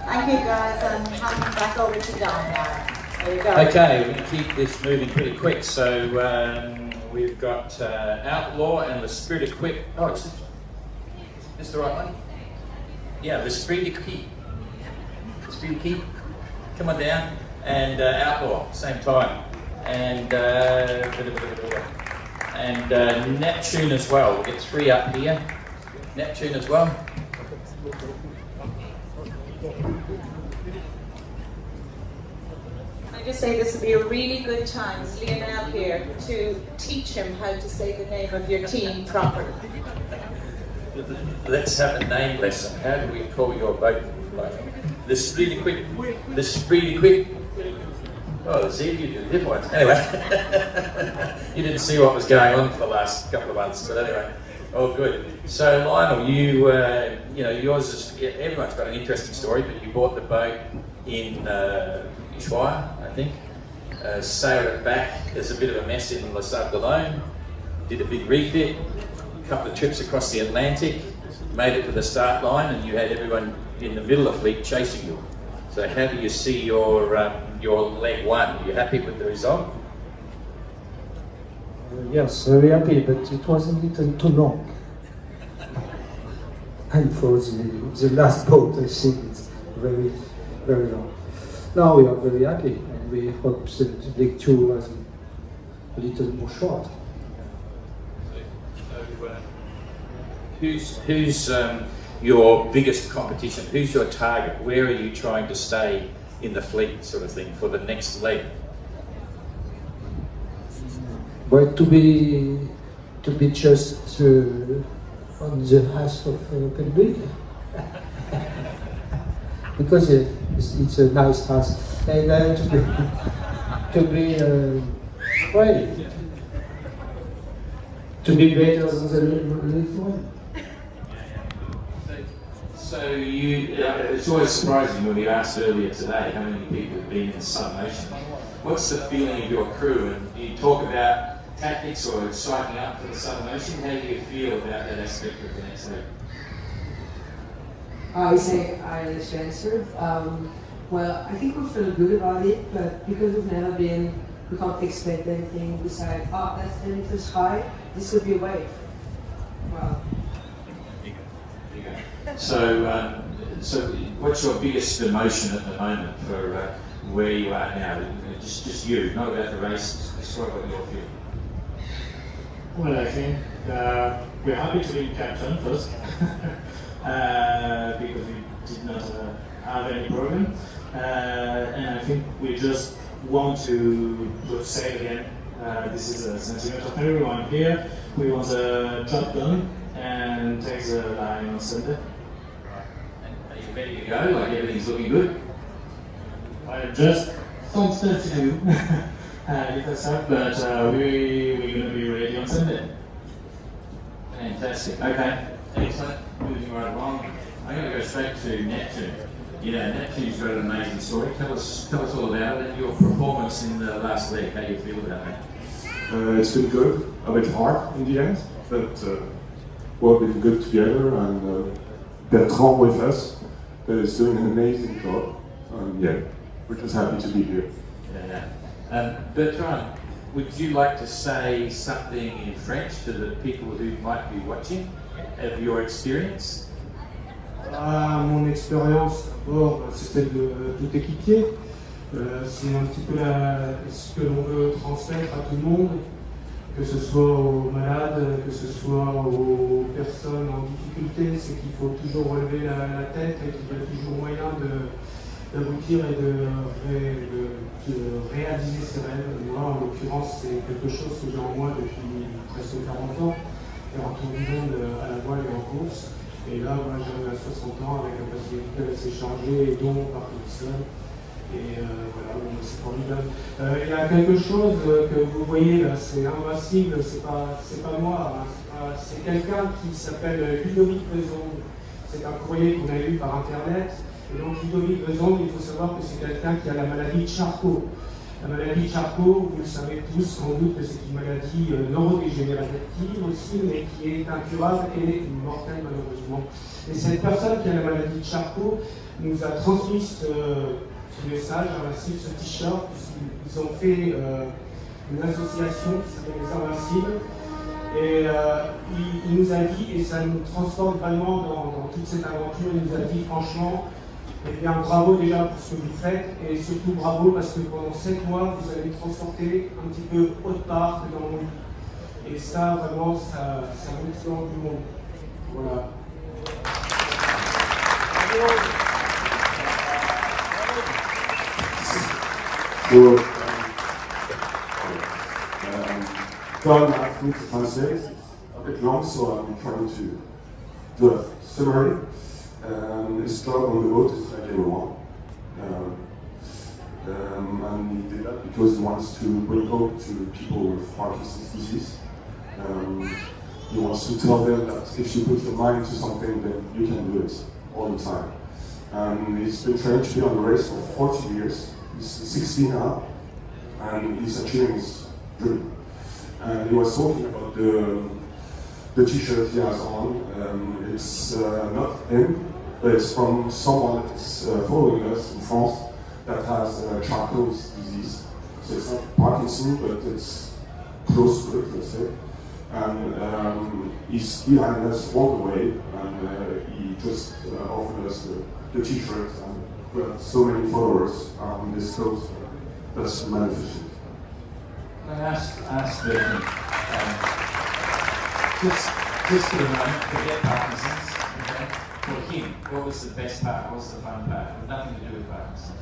Thank you guys, and handing back over to Don now. There you go. Okay, we're going to keep this moving pretty quick. So we've got Outlaw and L'Esprit de Quick. Oh, is this the right one? Yeah, L'Esprit de Quick. L'Esprit de Quick. Come on down. And Outlaw, same time. And Neptune as well. We'll get 3 up here. Neptune as well. I just say this would be a really good time, with Lionel here, to teach him how to say the name of your team properly. Let's have a name lesson. How do we call your boat? L'Esprit de Quick. L'Esprit de Quick. Oh, see, you did this one. Anyway, you didn't see what was going on for the last couple of months, but anyway, all good. So Lionel, you know, yours is, everyone's got an interesting story, but you bought the boat in Ushuaia, I think, sailed it back. There's a bit of a mess in La Sable d'Olonne, did a big refit, a couple of trips across the Atlantic, made it to the start line, and you had everyone in the middle of the fleet chasing you. So how do you see your leg one? Are you happy with the result? Yes, very happy, but it was a little too long. And for the last boat, I think it's very, very long. Now we are very happy, and we hope that leg 2 was a little more short. Who's your biggest competition? Who's your target? Where are you trying to stay in the fleet, sort of thing, for the next leg? But to be just on the house of Pelbrick, because it's a nice house, and to be better than the little one. So it's always surprising when we asked earlier today how many people have been in Southern Ocean. What's the feeling of your crew? And you talk about tactics or psyching up for the Southern Ocean. How do you feel about that aspect of the next league? I say I answered. Well, I think we feel good about it, but because we've never been, we can't expect anything besides, oh, that's 10 meters high, this could be a wave. Well. So, so what's your biggest emotion at the moment for where you are now? Just you, not about the race, just what about your feel? Well, I think we're happy to be captain first, because we did not have any problem. And I think we just want to put sail again. This is a sentiment of everyone here. We want a job done and take the line on Sunday. Are you ready to go? Like everything's looking good? Well, just some stuff to do. Little stuff, but we're going to be ready on Sunday. Fantastic. Okay. Excellent. Moving right along. I'm going to go straight to Neptune. Yeah, Neptune's got an amazing story. Tell us all about it and your performance in the last leg. How do you feel about that? It's been good. A bit hard in the end, but we've been good together, and Bertrand with us is doing an amazing job. Yeah, we're just happy to be here. Yeah. Bertrand, would you like to say something in French to the people who might be watching of your experience? Mon expérience, d'abord, c'est celle de tout équipier. C'est un petit peu ce que l'on veut transmettre à tout le monde, que ce soit aux malades, que ce soit aux personnes en difficulté, c'est qu'il faut toujours relever la tête et qu'il y a toujours moyen d'aboutir et de réaliser ses rêves. Moi, en l'occurrence, c'est quelque chose que j'ai en moi depuis presque 40 ans, faire un tour du monde à la voile et en course. Et là, voilà, j'arrive à 60 ans avec un possibilité assez chargée, dont Parkinson. Et voilà, c'est formidable. Il y a quelque chose que vous voyez là, c'est invincible, c'est pas moi, hein, c'est quelqu'un qui s'appelle Ludovic Beson. C'est un courrier qu'on a eu par internet. Et donc Ludovic Beson, il faut savoir que c'est quelqu'un qui a la maladie de Charcot. La maladie de Charcot, vous le savez tous sans doute que c'est une maladie neurodégénérative aussi, mais qui est incurable et mortelle malheureusement. Et cette personne qui a la maladie de Charcot nous a transmis ce message, ainsi ce t-shirt. Ils ont fait une association qui s'appelle Les Invincibles. Et il nous a dit, et ça nous transforme vraiment dans toute cette aventure, il nous a dit franchement, eh bien bravo déjà pour ce que vous faites, et surtout bravo parce que pendant 7 mois, vous allez transporter un petit peu autre part que dans mon lit. Et ça, vraiment, ça vaut du monde. Voilà. So, Don asked me to translate. It's a bit long, so I'm trying to do a summary. His job on the boat is like everyone. And he did that because he wants to bring hope to people with Parkinson's disease. He wants to tell them that if you put your mind to something, then you can do it all the time. And he's been trained to be on the race for 40 years. He's 16 now, and he's achieving his dream. And he was talking about the t-shirt he has on. It's not him, but it's from someone that's following us in France that has Charcot's disease. So it's not Parkinson, but it's close to it, let's say. And he's behind us all the way, and he just offered us the t-shirt, and we have so many followers on this coast. That's magnificent. I asked Bertrand, just for a moment, forget Parkinson's, okay? For him, what was the best part, what was the fun part? It had nothing to do with Parkinson's.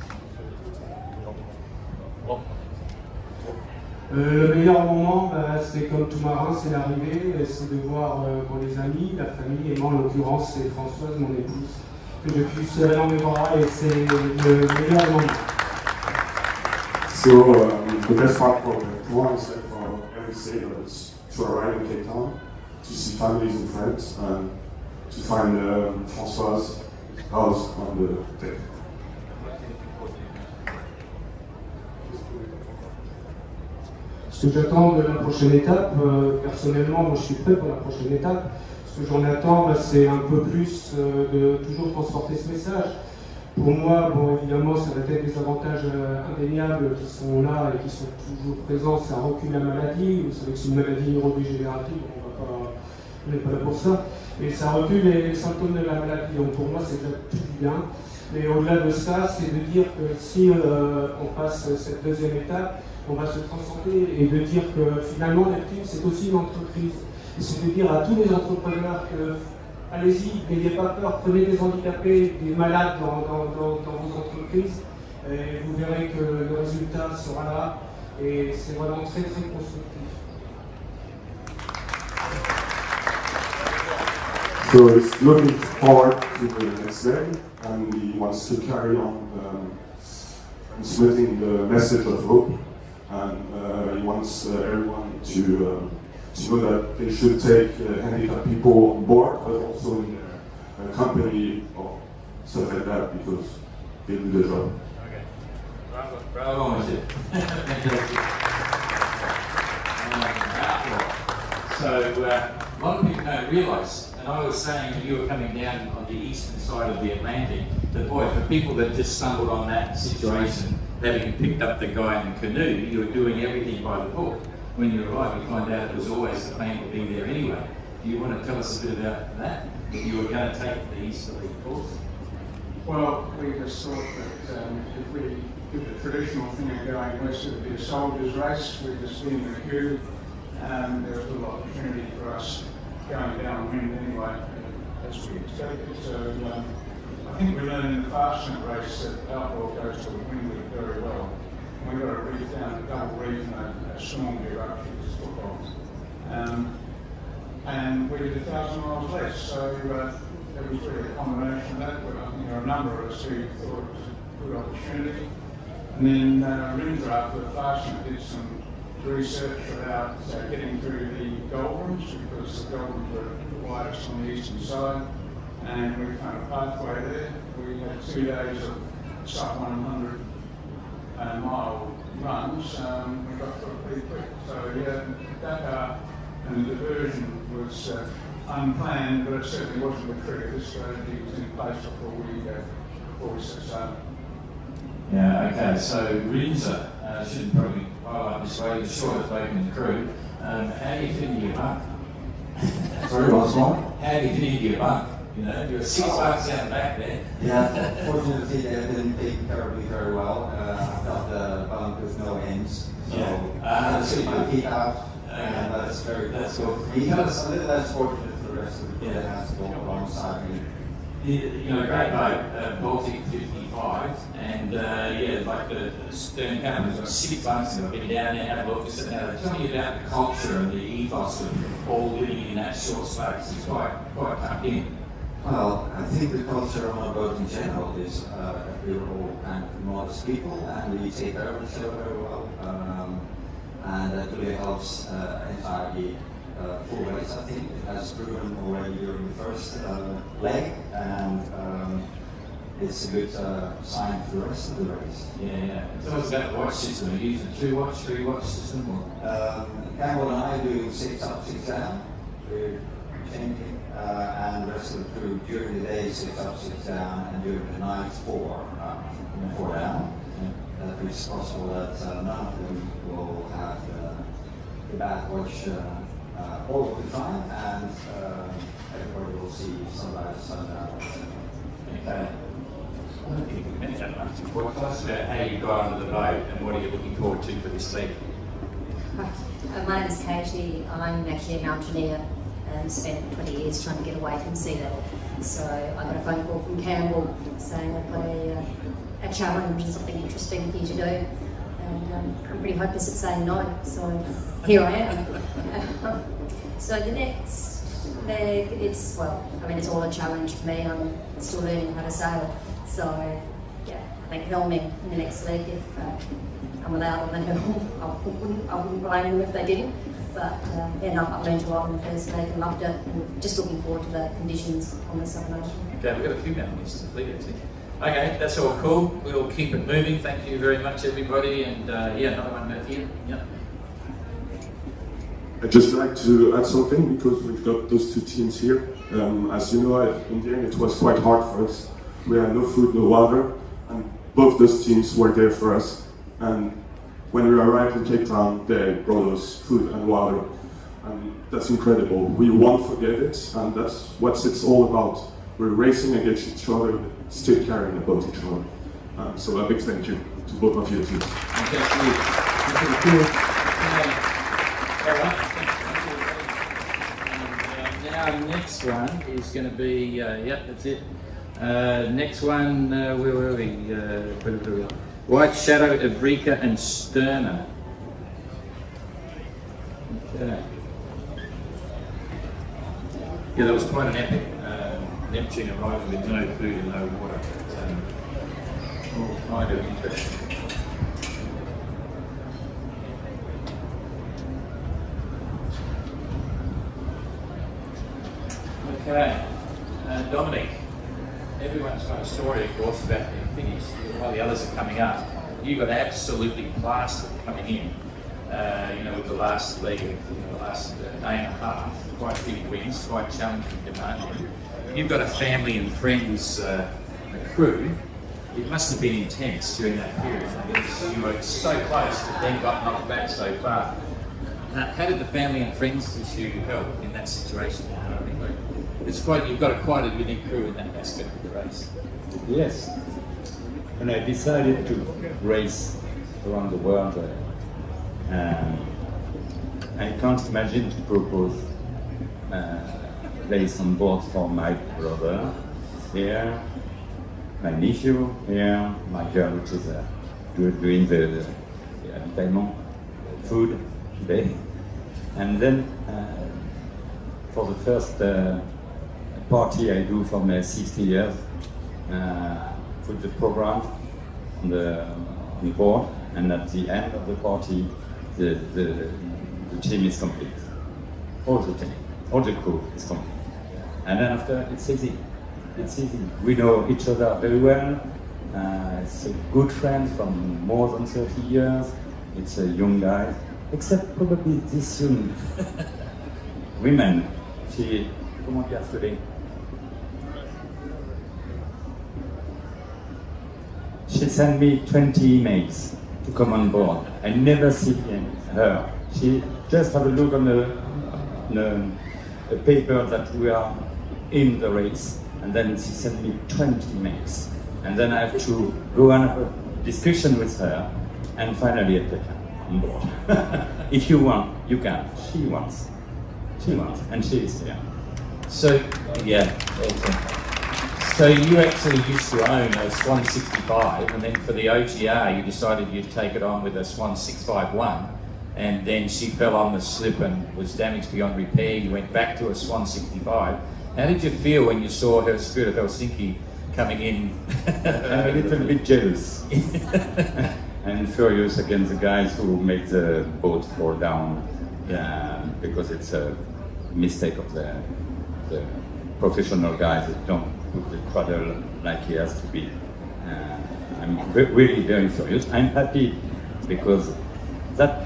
Le meilleur moment, c'est comme tout marin, c'est l'arrivée, c'est de voir les amis, la famille, et moi en l'occurrence c'est Françoise, mon épouse, que je puis serrer dans mes bras, et c'est le meilleur moment. So the best part for everyone is like for every sailor is to arrive in Cape Town, to see families and friends, and to find Françoise house on the deck. Ce que j'attends de la prochaine étape, personnellement, moi je suis prêt pour la prochaine étape. Ce que j'en attends, c'est un peu plus de toujours transporter ce message. Pour moi, bon, évidemment, ça va être des avantages indéniables qui sont là et qui sont toujours présents. Ça recule la maladie. Vous savez que c'est une maladie neurodégénérative, on n'est pas là pour ça. Et ça recule les symptômes de la maladie. Donc pour moi, c'est déjà tout bien. Mais au-delà de ça, c'est de dire que si on passe cette deuxième étape, on va se transcender et de dire que finalement, Neptune, c'est aussi une entreprise. Et c'est de dire à tous les entrepreneurs que allez-y, n'ayez pas peur, prenez des handicapés, des malades dans vos entreprises, et vous verrez que le résultat sera là, et c'est vraiment très très constructif. So he's looking forward to the next day, and he wants to carry on transmitting the message of hope, and he wants everyone to know that they should take handicapped people on board, but also in their company or stuff like that, because they do the job. Okay. Bravo, monsieur. So, a lot of people don't realise, and I was saying when you were coming down on the eastern side of the Atlantic, that boy, for people that just stumbled on that situation, having picked up the guy in the canoe, you were doing everything by the book. When you arrive, you find out it was always the plan to be there anyway. Do you want to tell us a bit about that? That you were going to take the easterly course? Well, we just thought that if we did the traditional thing of going west, it would be a soldier's race. We'd just be in the queue, and there was a little opportunity for us going downwind anyway, as we expected. So I think we learned in the fastnet race that outboard goes to the windward very well. We got a reef down, a double reef and a storm eruption just took off. And we did 1,000 miles less, so it was really a combination of that. But I think there are a number of us who thought it was a good opportunity. And then Rinza, after the fastnet, did some research about getting through the doldrums, because the doldrums were widest on the eastern side, and we found a pathway there. We had 2 days of sub 100 mile runs. We got through it pretty quick. So yeah, Dakar and the diversion was unplanned, but it certainly wasn't a trigger. This strategy was in place before we set sail. Yeah, okay, so Rinza, should probably highlight this way, the shortest bloke in the crew. How do you fit into your bunk? Sorry, what's wrong? How do you fit into your bunk? You know, you're 6 bucks down the back there. Yeah, fortunately they didn't take care of me very well. I've got the bunk with no ends, so I sleep my feet out, and that's good. Because a little less fortunate for the rest of the crew that has to go alongside me. You know, great boat, Baltic 55, and yeah, like the stern cabin was 6 bucks, and I've been down there, had a look. Tell me about the culture and the ethos of all living in that short space. It's quite tucked in. Well, I think the culture on a boat in general is that we're all kind of modest people, and we take care of each other very well, and that really helps entirely. Full race, I think it has proven already during the first leg, and it's a good sign for the rest of the race. Yeah. Tell us about the watch system. Are you using a 2-watch, 3-watch system? Campbell and I do 6 up, 6 down. We're changing, and the rest of the crew during the day 6 up, 6 down, and during the night 4 up, 4 down. That it's possible that none of them will have the bad watch. All of the time, and everybody will see sunrise, sundown. Okay. I don't think we've met that much. Well, tell us about how you got onto the boat and what are you looking forward to for this leg? My name is Katie. I'm actually a mountaineer and spent 20 years trying to get away from sea level. So I got a phone call from Campbell saying I've got a challenge and something interesting for you to do. And I'm pretty hopeless at saying no, so here I am. So the next leg, it's all a challenge for me. I'm still learning how to sail. So yeah, I think helming in the next leg, if I'm allowed on the helm, I wouldn't blame them if they didn't. But I've learned a lot on the first leg and loved it, and just looking forward to the conditions on the Southern Ocean. Okay, we've got a few mountains to complete it. Okay, that's all cool. We'll keep it moving. Thank you very much, everybody. And yeah, another one back here. Yeah. I'd just like to add something because we've got those 2 teams here. As you know, in the end it was quite hard for us. We had no food, no water, and both those teams were there for us. And when we arrived in Cape Town, they brought us food and water, and that's incredible. We won't forget it, and that's what it's all about. We're racing against each other, still caring about each other. So a big thank you to both of you too. Thank you. Our next one is going to be, yep, that's it. Next one, where were we? White Shadow, Eureka, and Sterner. Okay. Yeah, that was quite an epic Neptune arrival with no food and no water. All kind of interesting. Okay, Dominic, everyone's got a story, of course, about their finish while the others are coming up. You got absolutely plastered coming in, with the last leg of the last day and a half. Quite big wins, quite challenging, demanding. You've got a family and friends, a crew. It must have been intense during that period because you were so close to then got knocked back so far. How did the family and friends issue help in that situation? You've got quite a unique crew in that aspect of the race. Yes. When I decided to race around the world, I can't imagine to propose a place on board for my brother here, my nephew here, my girl, which is doing the avitaillement food today. And then for the first party I do for my 60 years, put the program on the board, and at the end of the party, the team is complete. All the team, all the crew is complete. And then after, it's easy. It's easy. We know each other very well. It's a good friend from more than 30 years. It's a young guy, except probably this young women. Comment dire cela? She sent me 20 emails to come on board. I never see her. She just have a look on the paper that we are in the race, and then she sent me 20 emails. And then I have to go and have a discussion with her, and finally I take her on board. If you want, you can. She wants, and she is here. So, yeah, awesome. So you actually used to own a Swan 65, and then for the OGR you decided you'd take it on with a Swan 651, and then she fell on the slip and was damaged beyond repair. You went back to a Swan 65. How did you feel when you saw her Spirit of Helsinki coming in? I'm a little bit jealous and furious against the guys who make the boat fall down, because it's a mistake of the professional guys that don't put the cradle like he has to be. I'm really very furious. I'm happy because that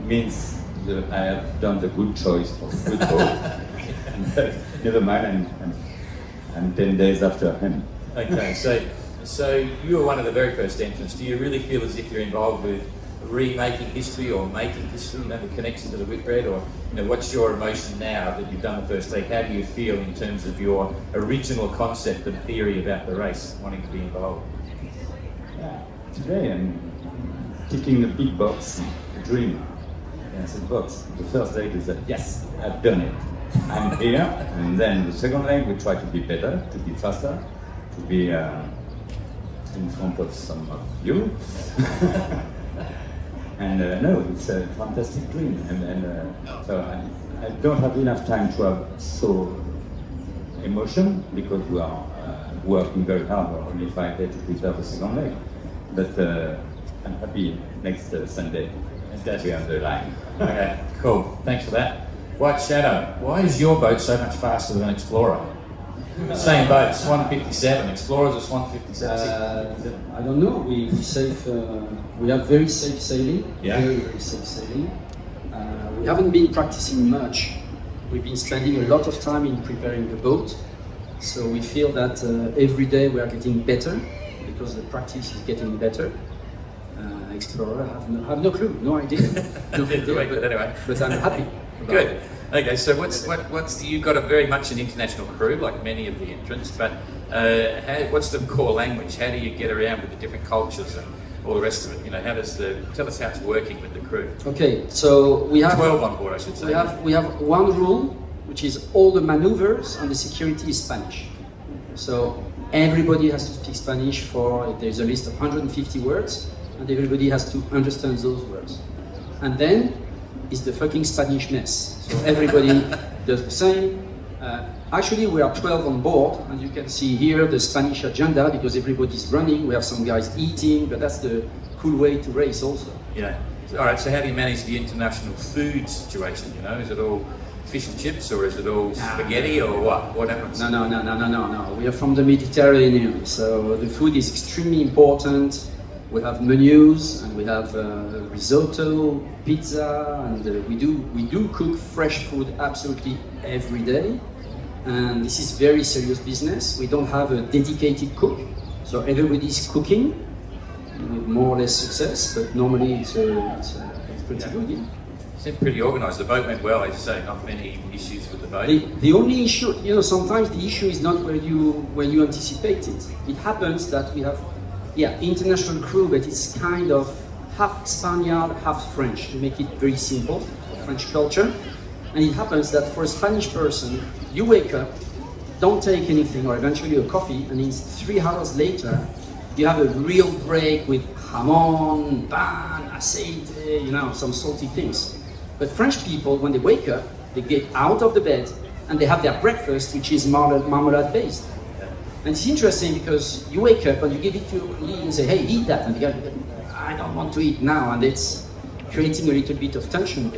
means that I have done the good choice of good boat. Never mind, I'm 10 days after him. Okay, so you were one of the very first entrants. Do you really feel as if you're involved with remaking history or making history, the connection to the Whitbread, or what's your emotion now that you've done the first leg? How do you feel in terms of your original concept and theory about the race, wanting to be involved? Today I'm ticking the big box, a dream. Yes, a box. The first leg is that, yes, I've done it. I'm here, and then the second leg we try to be better, to be faster, to be in front of some of you. And no, it's a fantastic dream, and so I don't have enough time to have so emotion, because we are working very hard, only 5 days to prepare the second leg. But I'm happy next Sunday that we are on the line. Okay, cool. Thanks for that. White Shadow, why is your boat so much faster than Explorer? The same boat, Swan 57. Explorer's a Swan 57. I don't know. We have very safe sailing. Yeah. Very, very safe sailing. We haven't been practicing much. We've been spending a lot of time in preparing the boat. So we feel that every day we are getting better because the practice is getting better. Explorer, I have no clue, no idea. No idea, but anyway. But I'm happy. Good. Okay, so you've got a very much an international crew, like many of the entrants, but what's the core language? How do you get around with the different cultures and all the rest of it? Tell us how it's working with the crew. Okay, so we have 12 on board, I should say. We have one rule, which is all the maneuvers and the security is Spanish. So everybody has to speak Spanish there's a list of 150 words, and everybody has to understand those words. And then it's the fucking Spanish mess. So everybody does the same. Actually, we are 12 on board, and you can see here the Spanish agenda because everybody's running. We have some guys eating, but that's the cool way to race also. Yeah. All right, so how do you manage the international food situation? Is it all fish and chips, or is it all spaghetti, or what? What happens? No. We are from the Mediterranean, so the food is extremely important. We have menus, and we have risotto, pizza, and we do cook fresh food absolutely every day. And this is very serious business. We don't have a dedicated cook, so everybody's cooking with more or less success. But normally it's pretty good. Yeah. Seemed pretty organised. The boat went well, as you say. Not many issues with the boat. The only issue, sometimes the issue is not where you anticipate it. It happens that we have. International crew, but it's kind of half Spaniard, half French, to make it very simple, French culture. And it happens that for a Spanish person, you wake up, don't take anything or eventually a coffee, and it's 3 hours later, you have a real break with jamon, pan, aceite, some salty things. But French people, when they wake up, they get out of the bed and they have their breakfast, which is marmalade based. And it's interesting because you wake up and you give it to Lee and say, hey, eat that. And they go, I don't want to eat now. And it's creating a little bit of tension.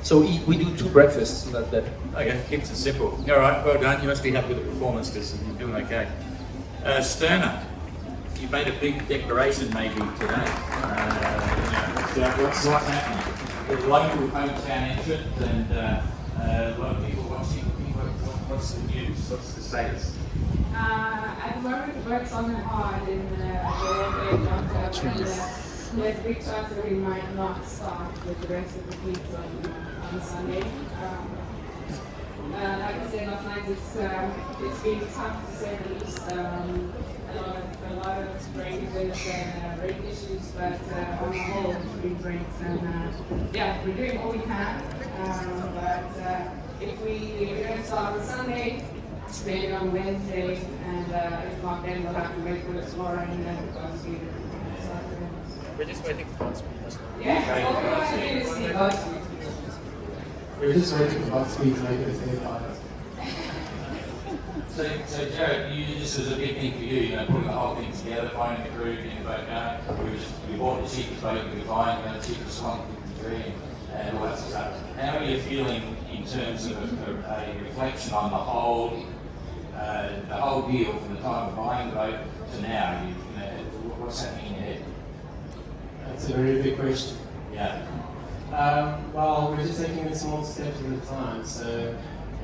So we do 2 breakfasts. So that. Okay, keeps it simple. All right, well done. You must be happy with the performance because you're doing okay. Sterner, you made a big declaration maybe today. What's happening? The local hometown entrant and a lot of people watching. What's the news? What's the status? At the moment, it works on and hard in the there's a big chance that we might not start with the rest of the heat on Sunday. Like I said last night, it's been tough to say the least. A lot of breakages and brake issues, but on the whole, it's been great. And yeah, we're doing all we can. But if we don't start on Sunday, maybe on Wednesday, and if not, then we'll have to wait for tomorrow and then Godspeed. We're just waiting for Godspeed. Yeah, all we want to do is see Godspeed. We're just waiting for Godspeed to make it a day five. So Jared, this was a big thing for you, putting the whole thing together, finding the groove, getting the boat going. We bought the cheapest boat we could find, the cheapest one we could dream, and all that sort of stuff. How are you feeling in terms of a reflection on the whole deal from the time of buying the boat to now? What's happening in your head? That's a very big question. Yeah. Well, we're just taking it small steps at a time, so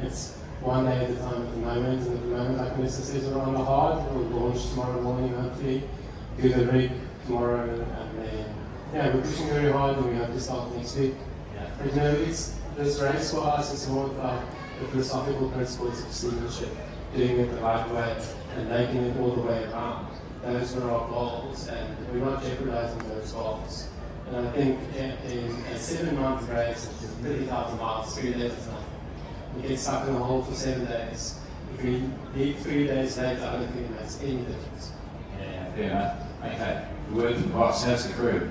it's one day at a time at the moment, and at the moment, like Mr. says, we're on the hard. We'll launch tomorrow morning, hopefully, do the rig tomorrow, and then, yeah, we're pushing very hard, and we hope to start next week. Yeah. But this race for us is more about the philosophical principles of seamanship, doing it the right way, and making it all the way around. Those were our goals, and we're not jeopardizing those goals. And I think in a 7-month race, 30,000 miles, 3 days is nothing. We get stuck in the hole for 7 days. If we leave 3 days later, I don't think it makes any difference. Yeah, fair enough. Okay, the word from the boss. How's the crew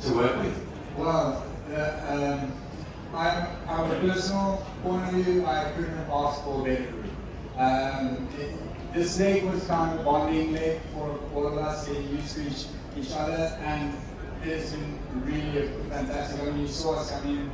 to work with? Well, from a personal point of view, I couldn't have asked for a better crew. This leg was kind of a bonding leg for all of us, getting used to each other, and it's been really fantastic. When you saw us come in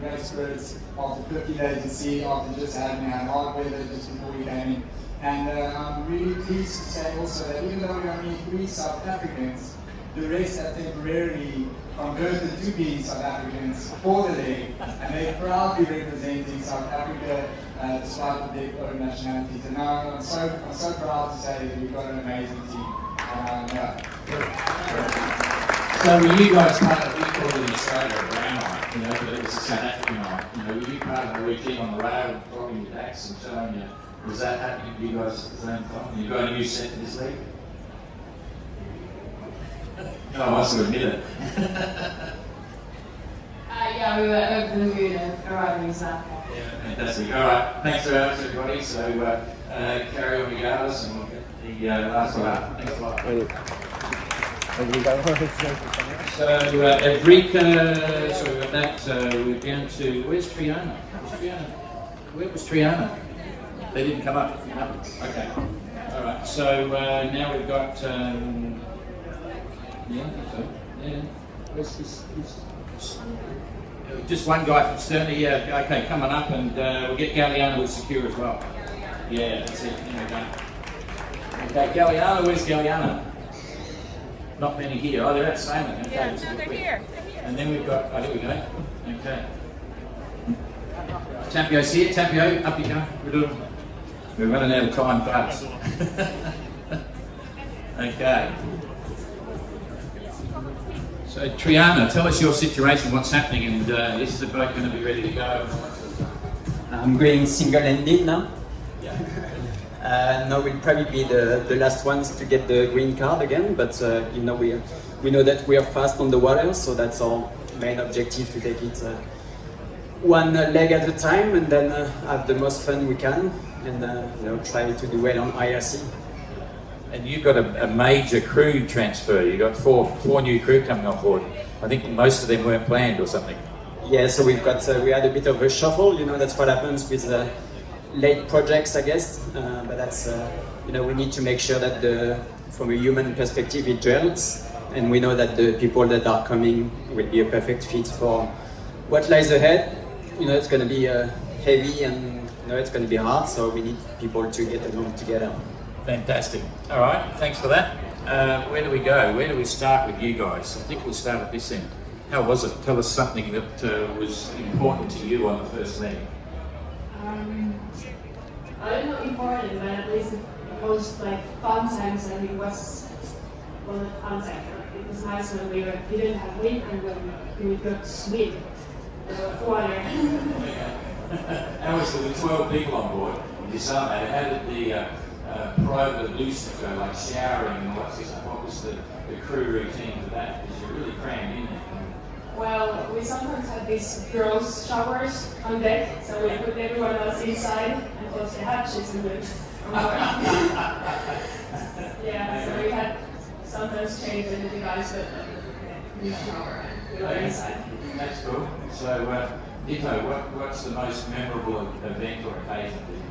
great spirits after 50 days at sea, after just having had hard weather just before we came in. And I'm really pleased to say also that even though we only 3 South Africans, the rest have temporarily converted to being South Africans for the leg, and they're proudly representing South Africa despite their own nationalities. And now I'm so proud to say that we've got an amazing team. So were you guys part of, we called it in Australia a brown night, but it was a South African night. Were you part of the weekend on the rail, dropping your backs and showing you, was that happening to you guys at the same time? You got a new set to this league? No, I must have admitted it. Yeah, we were over the moon and arriving in South Africa. Yeah, fantastic. All right, thanks very much everybody. So carry on regardless and we'll get the last one up. Thanks a lot. So Eureka, sorry about that, we're down to, where's Triana? Where was Triana? They didn't come up? No? Okay. All right, so now we've got, where's this? Just one guy from Sterling, yeah, okay, coming up, and we'll get Galliano with Secure as well. Yeah, that's it, there we go. Okay, Galliano, where's Galliano? Not many here. Oh, they're at Sailing. Okay, yeah, no, they're here. And then we've got, here we go. Okay. Tapio's here. Tapio, up you go. We're running out of time fast. Okay. So Triana, tell us your situation, what's happening, and is the boat going to be ready to go? I'm going single-handed now. Yeah. Now we'll probably be the last ones to get the green card again, but we know that we are fast on the water, so that's our main objective, to take it one leg at a time, and then have the most fun we can, and try to do well on IRC. And you've got a major crew transfer. You've got four new crew coming on board. I think most of them weren't planned or something. Yeah, so we had a bit of a shuffle. That's what happens with late projects, I guess. But that's we need to make sure that from a human perspective it gels, and we know that the people that are coming will be a perfect fit for what lies ahead. It's going to be heavy, and it's going to be hard. So we need people to get along together. Fantastic. All right, thanks for that. Where do we go? Where do we start with you guys? I think we'll start at this end. How was it? Tell us something that was important to you on the first leg. I don't know important, but at least the most fun times I think was the contact. It was nice when we didn't have wind and when we got sweet water. How was there 12 people on board? You saw that. How did the private loose go, like showering and what was the crew routine for that? Because you're really crammed in there. Well, we sometimes had these girls' showers on deck, so we put everyone else inside and closed the hatches and went. Yeah, so we had sometimes changed into the guys with the shower and we were inside. That's cool. So, Dito, what's the most memorable event or occasion for you?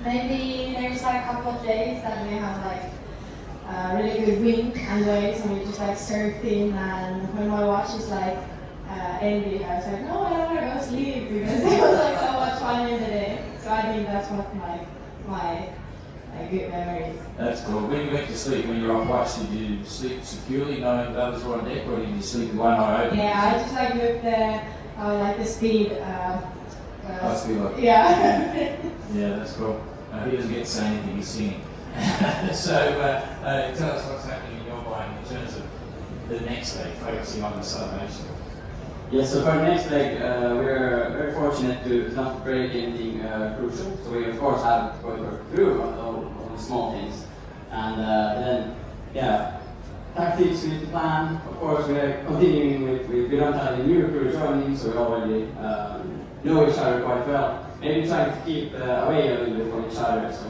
Maybe there's a couple of days that we have really good wind and waves, and we just surfing, and when my watch is ending, I was like, no, I don't want to go sleep because there was so much fun in the day. So I think that's what my good memories. That's cool. When you went to sleep, when you're on watch, did you sleep securely knowing the others were on deck, or did you sleep with one eye open? Yeah, I just looked the speed. Speed up. Yeah. Yeah, that's cool. He doesn't get to say anything, he's singing. So tell us what's happening in your mind in terms of the next leg, focusing on the salvation. Yes, so for the next leg, we're very fortunate to not break anything crucial. So we of course have to go through all the small things. And then, tactics we need to plan. Of course, we are continuing we don't have any new crew joining, so we already know each other quite well. Maybe trying to keep away a little bit from each other, so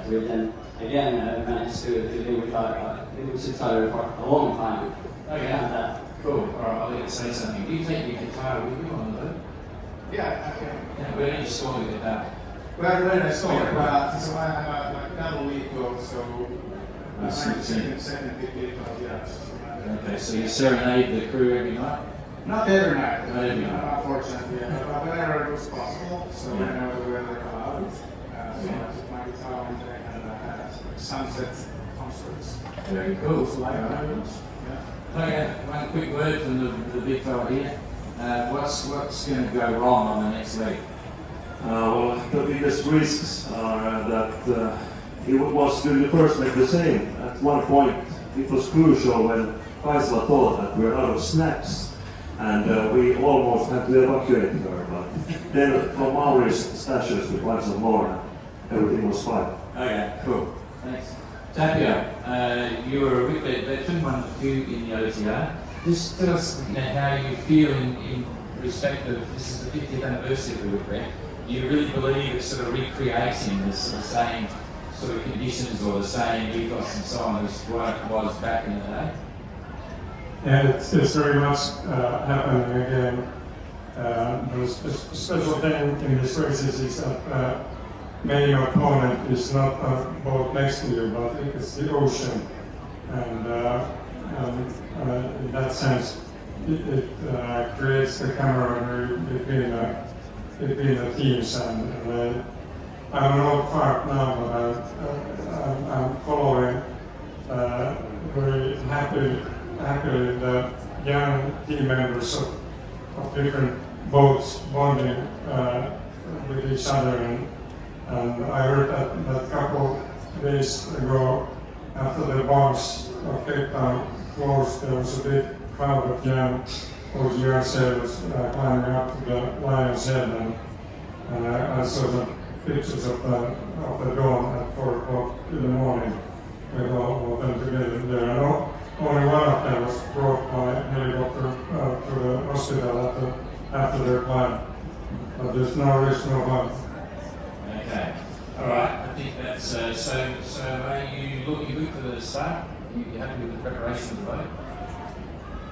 we can again manage to live with each other for a long time. Okay, cool. All right, I'll let you say something. Do you take your guitar with you on the boat? Yeah, I can. Yeah, where did you store the guitar? Where I store it, so I have a double vehicle, so I'm sending the vehicle, yeah. Okay, so you serenade the crew every night? Not every night, Not every night. Unfortunately, but whenever it was possible, so whenever the weather allowed, so I took my guitar one day and I had sunset concerts. Very cool. Yeah. Okay, one quick word from the big fella here. What's going to go wrong on the next leg? Well, the biggest risks are that it was during the first leg the same. At one point, it was crucial when Kaisla thought that we were out of snacks. And we almost had to evacuate her, but then from Mauri's stashes we found some more and everything was fine. Okay, cool. Thanks. Tapio, you were a Whitbread veteran, one of the few in the OGR. Just tell us how you feel in respect of, this is the 50th anniversary of the Whitbread. Do you really believe it's sort of recreating the same sort of conditions or the same ethos and so on as what it was back in the day? And it's very much happening again. The special thing in this race is that main opponent is not a boat next to you, but it's the ocean. And in that sense, it creates the camaraderie between the teams. And I'm an old fart now, but I'm following very happily the young team members of different boats bonding with each other, and I heard that a couple days ago, after the bars of Cape Town closed, there was a big crowd of young OGR sailors climbing up to the Lion's Head, and I saw some pictures of the dawn at 4 o'clock in the morning with all of them together there. And only one of them was brought by helicopter to the hospital after their climb. but there's no risk, no harm. Okay. All right. I think that's so. Are you looking good for the start? You happy with the preparation of the vote?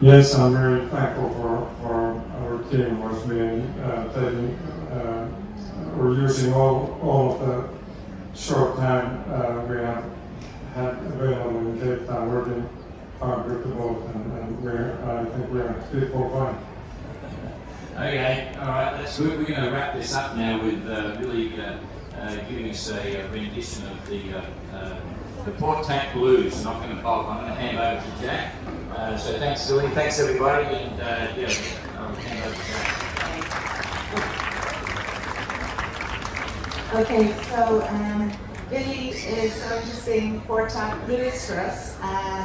Yes, I'm very thankful for our team was being taking. We're using all of the short time we have had available in Cape Town, working hard with the boat, and I think we're fit for fun. Okay, all right, that's good. We're going to wrap this up now with Billy giving us a rendition of the Port Tack Blues. I'm not going to I'm going to hand over to Jack. So thanks, Billy. Thanks, everybody. And yeah, I'll hand over to Jack. Okay, so Billy is going to sing Port Tack Blues for us.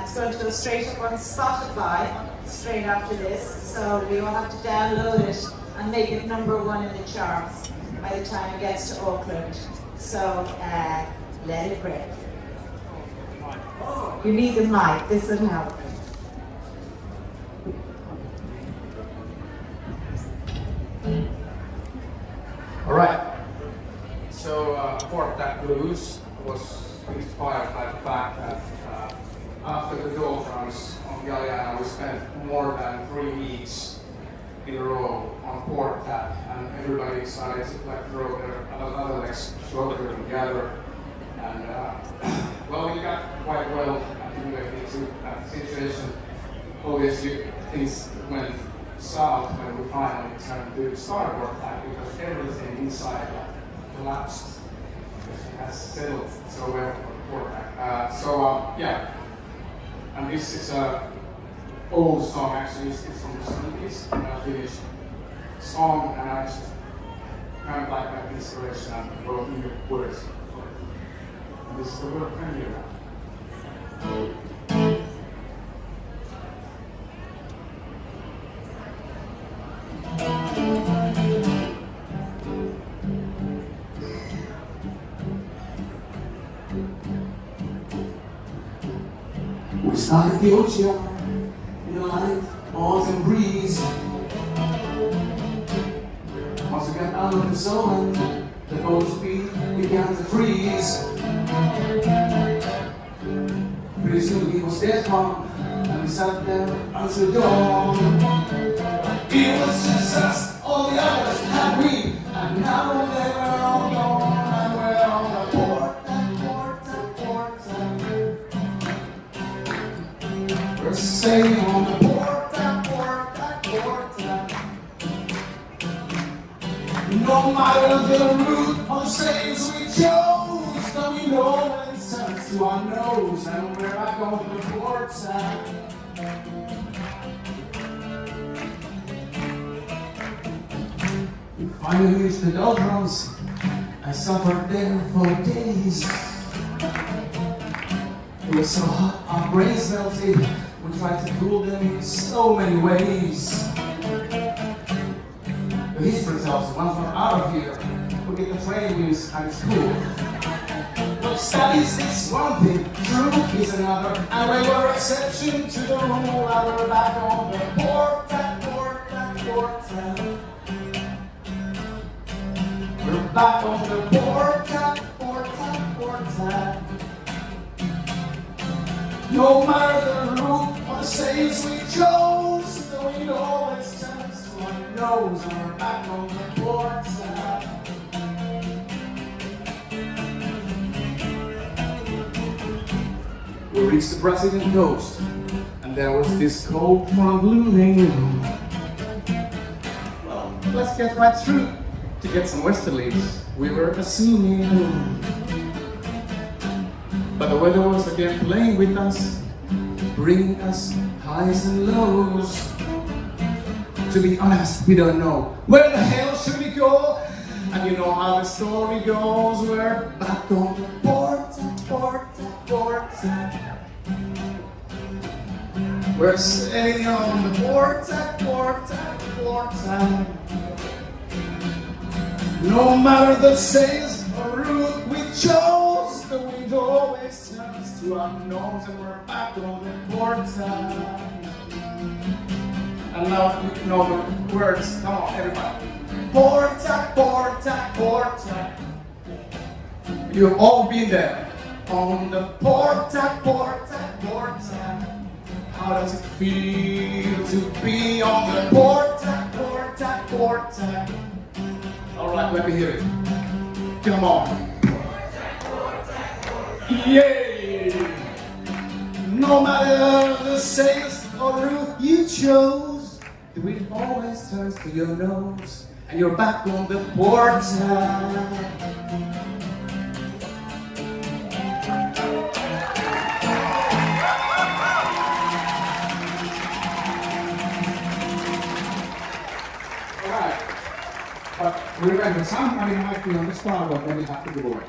It's going to go straight up on Spotify straight after this, so we will have to download it and make it #1 in the charts by the time it gets to Auckland. So let it rip. You need the mic, this will help. All right. So Port Tack Blues was inspired by the fact that after the doldrums on Galiana, we spent more than 3 weeks in a row on Port Tack, and everybody decided to like throw their other legs shoulder together. And well, we got quite well acclimated to that situation. Obviously, things went south when we finally turned to starboard tack because everything inside collapsed. It has settled so well for Port Tack. Yeah, and this is a old song actually. It's from the 70s, a Finnish song, and I just kind of like that inspiration and wrote new words for it. And this is the word premiere. We started the OGR in a light autumn breeze. Once we got out of the zone, the boat speed began to freeze. Pretty soon he was dead calm, and we sat there until dawn. It was just us, all the others had we, and now they were all gone, and we're on the port. We're sailing on the port. No matter the route or sails we chose, though we know when it turns to our nose, and we're back on the port side. We finally reached the doldrums. I suffered there for days. It was so hot, our brains melted. We tried to cool them in so many ways. The history tells us once we're out of here, we get the train wheels and it's cool. But studies is one thing, truth is another, and we were exception to the rule. And we're back on the port. We're back on the port. No matter the route or the sails we chose, the wind always turns to our nose, and we're back on the port side. We reached the Brazilian coast, and there was this cold front looming. Well, let's get right through to get some westerlies, we were assuming. But the weather was again playing with us, bringing us highs and lows. To be honest, we don't know where the hell should we go. And you know how the story goes, we're back on the port. We're sailing on the port. No matter the sails or route we chose, the wind always turns to our nose, and we're back on the port side. And now you know the words. Come on, everybody. porta, porta, porta. You've all been there. On the porta, porta, porta. How does it feel to be on the porta, porta, porta? All right, let me hear it. Come on. Yeah. No matter the sails or route you chose, the wind always turns to your nose, and you're back on the porta. But remember, somebody might be on the starboard when you have to go away.